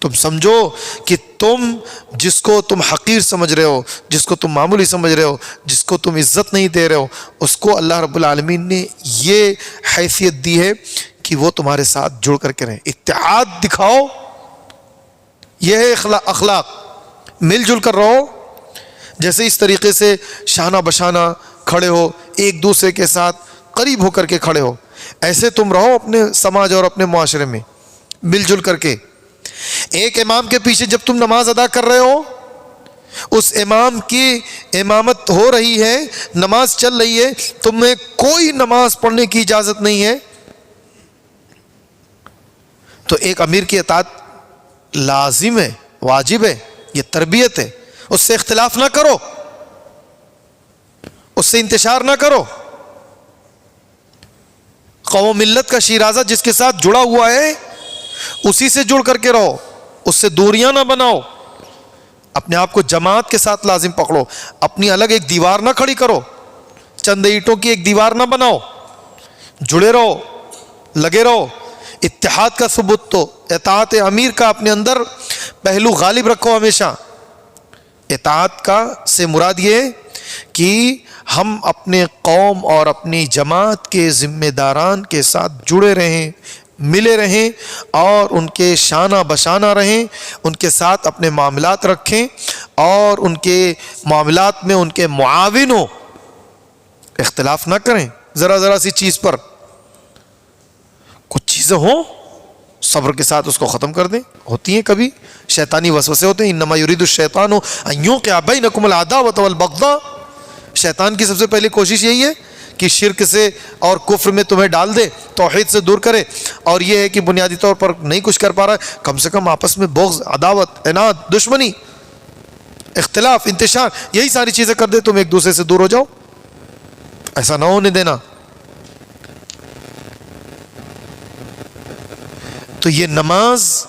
تم سمجھو کہ تم جس کو تم حقیر سمجھ رہے ہو، جس کو تم معمولی سمجھ رہے ہو، جس کو تم عزت نہیں دے رہے ہو، اس کو اللہ رب العالمین نے یہ حیثیت دی ہے کہ وہ تمہارے ساتھ جڑ کر کے رہیں. اتحاد دکھاؤ، یہ ہے اخلاق. مل جل کر رہو. جیسے اس طریقے سے شانہ بشانہ کھڑے ہو، ایک دوسرے کے ساتھ قریب ہو کر کے کھڑے ہو، ایسے تم رہو اپنے سماج اور اپنے معاشرے میں مل جل کر کے. ایک امام کے پیچھے جب تم نماز ادا کر رہے ہو، اس امام کی امامت ہو رہی ہے، نماز چل رہی ہے، تمہیں کوئی نماز پڑھنے کی اجازت نہیں ہے، تو ایک امیر کی اطاعت لازم ہے، واجب ہے، یہ تربیت ہے. اس سے اختلاف نہ کرو، اس سے انتشار نہ کرو. قوم و ملت کا شیرازہ جس کے ساتھ جڑا ہوا ہے اسی سے جڑ کر کے رہو، اس سے دوریاں نہ بناؤ. اپنے آپ کو جماعت کے ساتھ لازم پکڑو. اپنی الگ ایک دیوار نہ کھڑی کرو، چند اینٹوں کی ایک دیوار نہ بناؤ. جڑے رہو، لگے رہو. اتحاد کا ثبوت تو اطاعت امیر کا اپنے اندر پہلو غالب رکھو ہمیشہ. اطاعت کا سے مراد یہ کہ ہم اپنے قوم اور اپنی جماعت کے ذمہ داران کے ساتھ جڑے رہیں، ملے رہیں اور ان کے شانہ بشانہ رہیں، ان کے ساتھ اپنے معاملات رکھیں اور ان کے معاملات میں ان کے معاون ہوں. اختلاف نہ کریں ذرا ذرا سی چیز پر. کچھ چیزیں ہوں صبر کے ساتھ اس کو ختم کر دیں. ہوتی ہیں کبھی شیطانی وسوسے ہوتے ہیں. انما یرید الشیطان ان یوقع بینکم العداوۃ والبغضاء. شیطان کی سب سے پہلی کوشش یہی ہے کہ شرک سے اور کفر میں تمہیں ڈال دے، توحید سے دور کرے. اور یہ ہے کہ بنیادی طور پر نہیں کچھ کر پا رہا ہے، کم سے کم آپس میں بغض، عداوت، عناد، دشمنی، اختلاف، انتشار، یہی ساری چیزیں کر دے، تم ایک دوسرے سے دور ہو جاؤ. ایسا نہ ہونے دینا. تو یہ نماز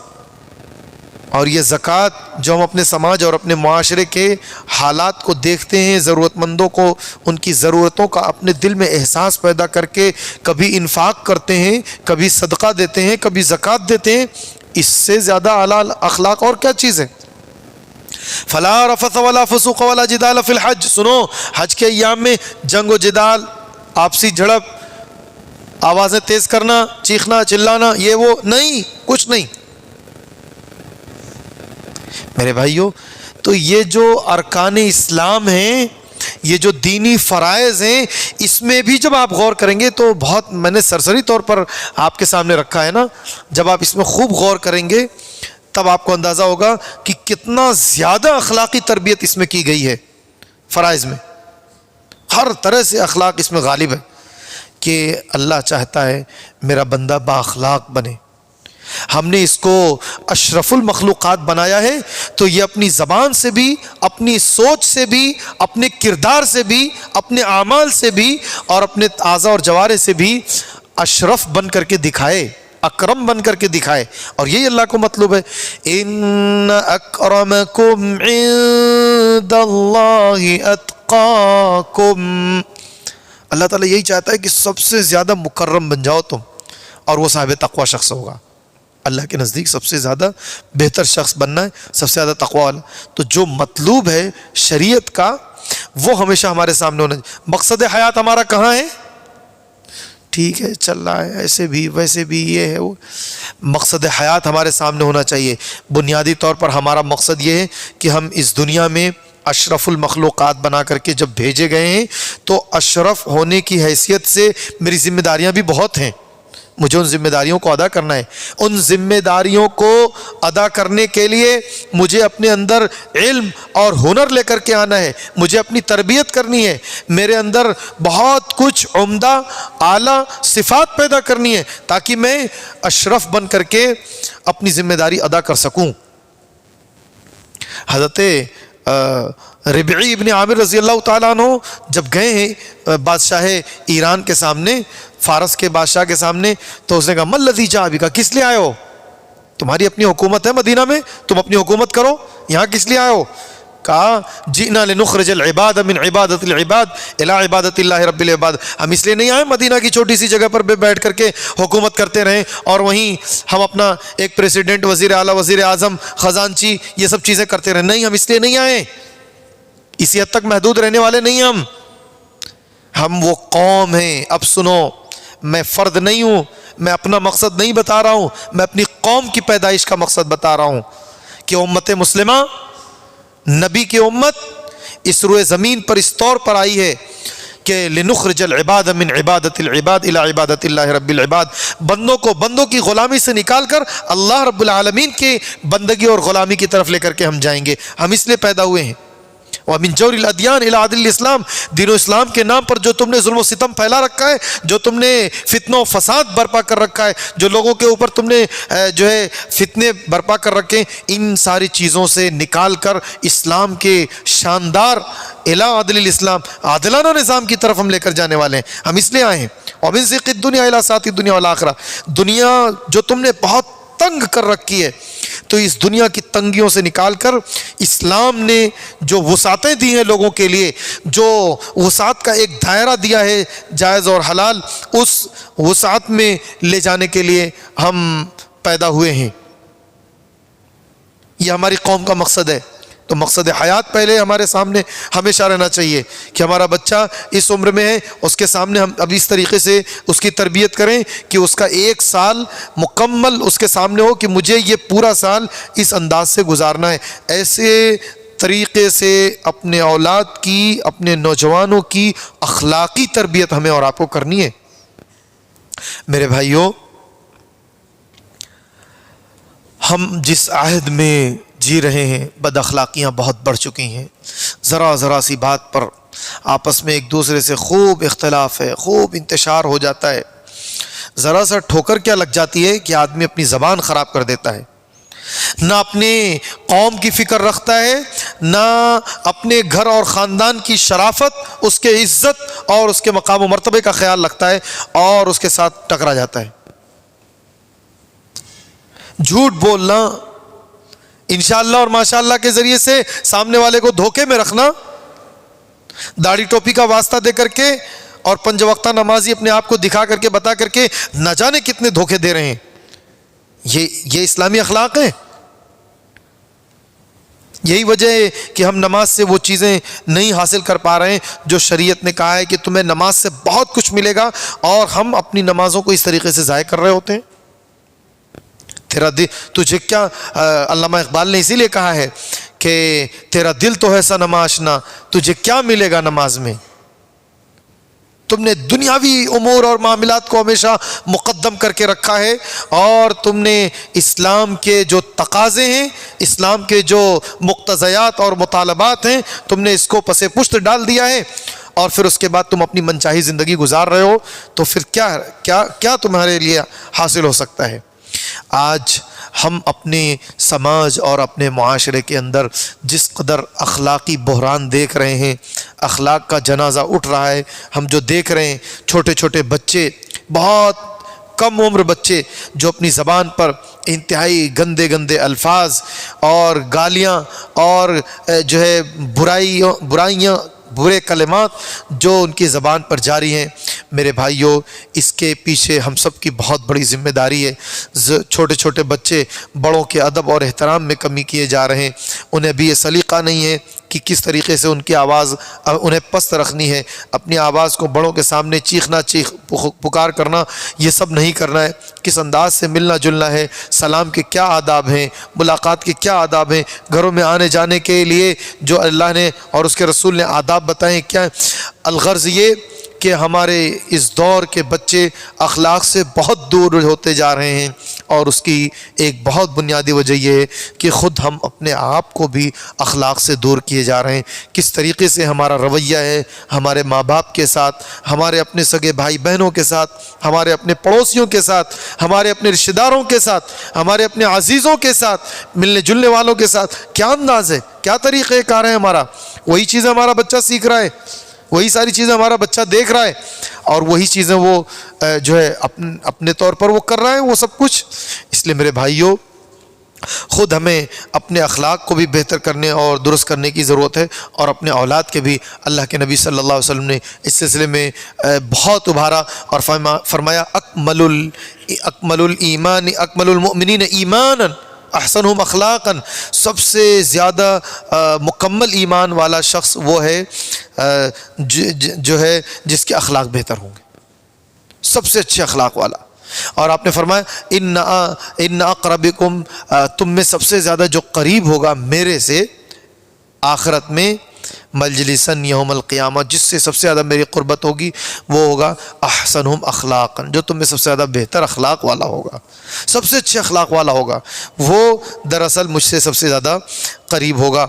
اور یہ زکوٰۃ جو ہم اپنے سماج اور اپنے معاشرے کے حالات کو دیکھتے ہیں، ضرورت مندوں کو ان کی ضرورتوں کا اپنے دل میں احساس پیدا کر کے کبھی انفاق کرتے ہیں، کبھی صدقہ دیتے ہیں، کبھی زکوٰۃ دیتے ہیں، اس سے زیادہ اعلیٰ اخلاق اور کیا چیز ہے؟ فلا رفث ولا فسوق ولا جدال فی الحج. سنو، حج کے ایام میں جنگ و جدال، آپسی جھڑپ، آوازیں تیز کرنا، چیخنا چلانا، یہ وہ نہیں، کچھ نہیں. میرے بھائیو، تو یہ جو ارکان اسلام ہیں، یہ جو دینی فرائض ہیں، اس میں بھی جب آپ غور کریں گے تو بہت، میں نے سرسری طور پر آپ کے سامنے رکھا ہے نا، جب آپ اس میں خوب غور کریں گے تب آپ کو اندازہ ہوگا کہ کتنا زیادہ اخلاقی تربیت اس میں کی گئی ہے. فرائض میں ہر طرح سے اخلاق اس میں غالب ہے کہ اللہ چاہتا ہے میرا بندہ با اخلاق بنے. ہم نے اس کو اشرف المخلوقات بنایا ہے تو یہ اپنی زبان سے بھی، اپنی سوچ سے بھی، اپنے کردار سے بھی، اپنے اعمال سے بھی اور اپنے اعضاء اور جوارح سے بھی اشرف بن کر کے دکھائے، اکرم بن کر کے دکھائے. اور یہی اللہ کو مطلوب ہے. ان اکرمکم عند اللہ اتقاکم. اللہ تعالیٰ یہی چاہتا ہے کہ سب سے زیادہ مکرم بن جاؤ تم، اور وہ صاحب تقوی شخص ہوگا. اللہ کے نزدیک سب سے زیادہ بہتر شخص بننا ہے، سب سے زیادہ تقوی والا. تو جو مطلوب ہے شریعت کا وہ ہمیشہ ہمارے سامنے ہونا چاہیے. مقصد حیات ہمارا کہاں ہے؟ ٹھیک ہے چل رہا ہے ایسے بھی ویسے بھی، یہ ہے وہ. مقصد حیات ہمارے سامنے ہونا چاہیے. بنیادی طور پر ہمارا مقصد یہ ہے کہ ہم اس دنیا میں اشرف المخلوقات بنا کر کے جب بھیجے گئے ہیں تو اشرف ہونے کی حیثیت سے میری ذمہ داریاں بھی بہت ہیں. مجھے ان ذمہ داریوں کو ادا کرنا ہے. ان ذمہ داریوں کو ادا کرنے کے لیے مجھے اپنے اندر علم اور ہنر لے کر کے آنا ہے. مجھے اپنی تربیت کرنی ہے. میرے اندر بہت کچھ عمدہ اعلیٰ صفات پیدا کرنی ہے تاکہ میں اشرف بن کر کے اپنی ذمہ داری ادا کر سکوں. حضرت ربعی ابن عامر رضی اللہ تعالیٰ عنہ جب گئے ہیں بادشاہ ایران کے سامنے، فارس کے بادشاہ کے سامنے، تو اس نے کہا مَا الَّذِي جَاءَ بِكَ، کس لیے آئے ہو؟ تمہاری اپنی حکومت ہے مدینہ میں، تم اپنی حکومت کرو، یہاں کس لیے آئے ہو؟ کہا جئنا لنخرج العباد من عبادت العباد الى عبادت اللہ رب العباد. ہم اس لیے نہیں آئے مدینہ کی چھوٹی سی جگہ پر بیٹھ کر کے حکومت کرتے رہیں اور وہیں ہم اپنا ایک پریسیڈنٹ، وزیر اعلیٰ، وزیر اعظم، خزانچی یہ سب چیزیں کرتے رہیں. نہیں، ہم اس لیے نہیں آئے، اسی حد تک محدود رہنے والے نہیں. ہم وہ قوم ہیں. اب سنو، میں فرد نہیں ہوں، میں اپنا مقصد نہیں بتا رہا ہوں، میں اپنی قوم کی پیدائش کا مقصد بتا رہا ہوں کہ امت مسلمہ، نبی کی امت اس روئے زمین پر اس طور پر آئی ہے کہ لنخرج العباد من عبادت العباد الى عبادت اللہ رب العباد. بندوں کو بندوں کی غلامی سے نکال کر اللہ رب العالمین کی بندگی اور غلامی کی طرف لے کر کے ہم جائیں گے. ہم اس لیے پیدا ہوئے ہیں. وَمِن جَوْرِ الْأَدْيَانِ إِلَىٰ عَدْلِ الْإِسْلَامِ، دین و اسلام کے نام پر جو تم نے ظلم و ستم پھیلا رکھا ہے، جو تم نے فتنہ و فساد برپا کر رکھا ہے، جو لوگوں کے اوپر تم نے جو ہے فتنے برپا کر رکھے، ان ساری چیزوں سے نکال کر اسلام کے شاندار إِلَىٰ عَدْلِ الْإِسْلام عادلانہ نظام کی طرف ہم لے کر جانے والے ہیں. ہم اس لیے آئے ہیں. وَمِن ضِيقِ الدُّنْيَا إِلَىٰ سَعَةِ الدُّنْيَا وَالْآخِرَةِ، دنیا جو تم نے بہت تنگ کر رکھی ہے، تو اس دنیا کی تنگیوں سے نکال کر اسلام نے جو وسعتیں دی ہیں لوگوں کے لیے، جو وسعت کا ایک دائرہ دیا ہے جائز اور حلال، اس وسعت میں لے جانے کے لیے ہم پیدا ہوئے ہیں. یہ ہماری قوم کا مقصد ہے. تو مقصد حیات پہلے ہمارے سامنے ہمیشہ رہنا چاہیے کہ ہمارا بچہ اس عمر میں ہے، اس کے سامنے ہم اب اس طریقے سے اس کی تربیت کریں کہ اس کا 1 سال مکمل اس کے سامنے ہو کہ مجھے یہ پورا سال اس انداز سے گزارنا ہے. ایسے طریقے سے اپنے اولاد کی، اپنے نوجوانوں کی اخلاقی تربیت ہمیں اور آپ کو کرنی ہے. میرے بھائیوں، ہم جس عہد میں جی رہے ہیں بد اخلاقیاں بہت بڑھ چکی ہیں. ذرا سی بات پر آپس میں ایک دوسرے سے خوب اختلاف ہے، خوب انتشار ہو جاتا ہے. ذرا سا ٹھوکر کیا لگ جاتی ہے کہ آدمی اپنی زبان خراب کر دیتا ہے. نہ اپنے قوم کی فکر رکھتا ہے، نہ اپنے گھر اور خاندان کی شرافت، اس کے عزت اور اس کے مقام و مرتبے کا خیال رکھتا ہے اور اس کے ساتھ ٹکرا جاتا ہے. جھوٹ بولنا، انشاءاللہ اور ماشاءاللہ کے ذریعے سے سامنے والے کو دھوکے میں رکھنا، داڑھی ٹوپی کا واسطہ دے کر کے اور 5 وقتہ نمازی اپنے آپ کو دکھا کر کے بتا کر کے نہ جانے کتنے دھوکے دے رہے ہیں. یہ اسلامی اخلاق ہیں. یہی وجہ ہے کہ ہم نماز سے وہ چیزیں نہیں حاصل کر پا رہے ہیں جو شریعت نے کہا ہے کہ تمہیں نماز سے بہت کچھ ملے گا، اور ہم اپنی نمازوں کو اس طریقے سے ضائع کر رہے ہوتے ہیں. تیرا دل تجھے کیا، علامہ اقبال نے اسی لیے کہا ہے کہ تیرا دل تو ہے سنم آشنا، تجھے کیا ملے گا نماز میں. تم نے دنیاوی امور اور معاملات کو ہمیشہ مقدم کر کے رکھا ہے، اور تم نے اسلام کے جو تقاضے ہیں، اسلام کے جو مقتضیات اور مطالبات ہیں، تم نے اس کو پس پشت ڈال دیا ہے، اور پھر اس کے بعد تم اپنی منچاہی زندگی گزار رہے ہو. تو پھر کیا تمہارے لیے حاصل ہو سکتا ہے؟ آج ہم اپنے سماج اور اپنے معاشرے کے اندر جس قدر اخلاقی بحران دیکھ رہے ہیں، اخلاق کا جنازہ اٹھ رہا ہے. ہم جو دیکھ رہے ہیں چھوٹے چھوٹے بچے، بہت کم عمر بچے جو اپنی زبان پر انتہائی گندے گندے الفاظ اور گالیاں اور جو ہے برائیاں، برے کلمات جو ان کی زبان پر جاری ہیں. میرے بھائیوں، اس کے پیچھے ہم سب کی بہت بڑی ذمہ داری ہے. چھوٹے چھوٹے بچے بڑوں کے ادب اور احترام میں کمی کیے جا رہے ہیں. انہیں بھی یہ سلیقہ نہیں ہے کہ کس طریقے سے ان کی آواز انہیں پست رکھنی ہے. اپنی آواز کو بڑوں کے سامنے چیخنا، پکار کرنا، یہ سب نہیں کرنا ہے. کس انداز سے ملنا جلنا ہے، سلام کے کیا آداب ہیں، ملاقات کے کیا آداب ہیں، گھروں میں آنے جانے کے لیے جو اللہ نے اور اس کے رسول نے آداب بتائیں کیا ہے. الغرض یہ کہ ہمارے اس دور کے بچے اخلاق سے بہت دور ہوتے جا رہے ہیں، اور اس کی ایک بہت بنیادی وجہ یہ ہے کہ خود ہم اپنے آپ کو بھی اخلاق سے دور کیے جا رہے ہیں. کس طریقے سے ہمارا رویہ ہے ہمارے ماں باپ کے ساتھ، ہمارے اپنے سگے بھائی بہنوں کے ساتھ، ہمارے اپنے پڑوسیوں کے ساتھ، ہمارے اپنے رشتہ داروں کے ساتھ، ہمارے اپنے عزیزوں کے ساتھ، ملنے جلنے والوں کے ساتھ کیا انداز ہے، کیا طریقہ کار ہے ہمارا. وہی چیزیں ہمارا بچہ سیکھ رہا ہے، وہی ساری چیزیں ہمارا بچہ دیکھ رہا ہے، اور وہی چیزیں وہ جو ہے اپنے طور پر وہ کر رہا ہے وہ سب کچھ. اس لیے میرے بھائیوں، خود ہمیں اپنے اخلاق کو بھی بہتر کرنے اور درست کرنے کی ضرورت ہے، اور اپنے اولاد کے بھی۔ اللہ کے نبی صلی اللہ علیہ وسلم نے اس سلسلے میں بہت ابھارا اور فرمایا اکمل الایمان اکمل المؤمنین ایمانا احسنہم اخلاقا، سب سے زیادہ مکمل ایمان والا شخص وہ ہے جو ہے جس کے اخلاق بہتر ہوں گے، سب سے اچھے اخلاق والا۔ اور آپ نے فرمایا ان اقربکم، تم میں سب سے زیادہ جو قریب ہوگا میرے سے آخرت میں، مجلساً یوم القیامہ، جس سے سب سے زیادہ میری قربت ہوگی وہ ہوگا احسنہم اخلاقا، جو تم میں سب سے زیادہ بہتر اخلاق والا ہوگا، سب سے اچھے اخلاق والا ہوگا، وہ دراصل مجھ سے سب سے زیادہ قریب ہوگا۔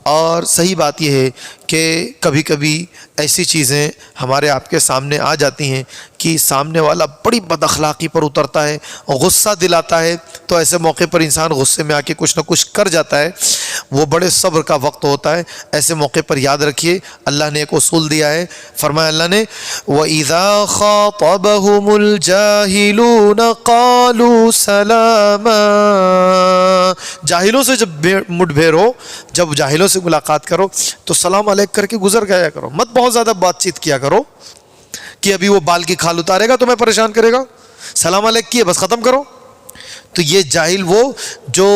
اور صحیح بات یہ ہے کہ کبھی کبھی ایسی چیزیں ہمارے آپ کے سامنے آ جاتی ہیں کہ سامنے والا بڑی بد اخلاقی پر اترتا ہے، غصہ دلاتا ہے، تو ایسے موقع پر انسان غصے میں آ کے کچھ نہ کچھ کر جاتا ہے، وہ بڑے صبر کا وقت ہوتا ہے۔ ایسے موقع پر یاد رکھیے اللہ نے ایک اصول دیا ہے، فرمایا اللہ نے وَإِذَا خَاطَبَهُمُ الْجَاهِلُونَ قَالُوا سَلَامًا، جاہلوں سے جب مٹ بھیر ہو، جب جاہلوں سے ملاقات کرو تو سلام علیک کر کے گزر گیا کرو، مت بہت زیادہ بات چیت کیا کرو کہ ابھی وہ بال کی کھال اتارے گا تو میں پریشان کرے گا، سلام علیک کیے بس ختم کرو۔ تو یہ جاہل وہ جو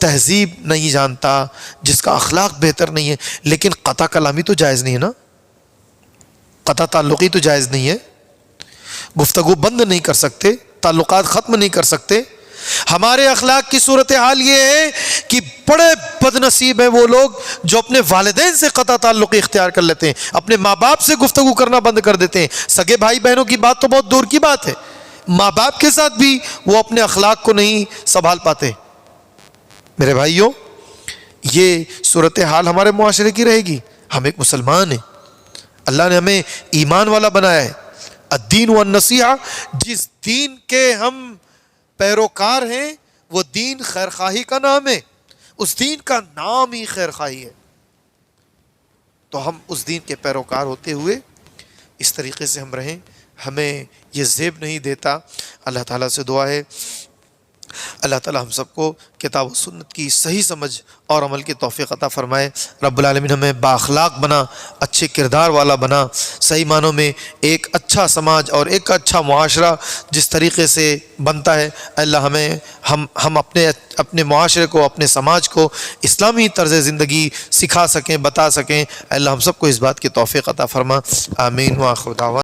تہذیب نہیں جانتا، جس کا اخلاق بہتر نہیں ہے، لیکن قطع کلامی تو جائز نہیں ہے نا، قطع تعلقی تو جائز نہیں ہے، گفتگو بند نہیں کر سکتے، تعلقات ختم نہیں کر سکتے۔ ہمارے اخلاق کی صورتحال یہ ہے کہ بڑے بد نصیب ہیں وہ لوگ جو اپنے والدین سے قطع تعلق اختیار کر لیتے ہیں، اپنے ماں باپ سے گفتگو کرنا بند کر دیتے ہیں۔ سگے بھائی بہنوں کی بات تو بہت دور کی بات ہے، ماں باپ کے ساتھ بھی وہ اپنے اخلاق کو نہیں سنبھال پاتے۔ میرے بھائیوں، یہ صورتحال ہمارے معاشرے کی رہے گی۔ ہم ایک مسلمان ہیں، اللہ نے ہمیں ایمان والا بنایا ہے۔ الدین والنصیحہ، جس دین کے ہم پیروکار ہیں وہ دین خیرخواہی کا نام ہے، اس دین کا نام ہی خیرخواہی ہے، تو ہم اس دین کے پیروکار ہوتے ہوئے اس طریقے سے ہم رہیں، ہمیں یہ زیب نہیں دیتا۔ اللہ تعالیٰ سے دعا ہے اللہ تعالیٰ ہم سب کو کتاب و سنت کی صحیح سمجھ اور عمل کی توفیق عطا فرمائے۔ رب العالمین ہمیں بااخلاق بنا، اچھے کردار والا بنا، صحیح معنوں میں ایک اچھا سماج اور ایک اچھا معاشرہ جس طریقے سے بنتا ہے، اللہ ہم اپنے معاشرے کو، اپنے سماج کو اسلامی طرز زندگی سکھا سکیں، بتا سکیں۔ اللہ ہم سب کو اس بات کی توفیق عطا فرما، آمین۔ وآخر دعوانا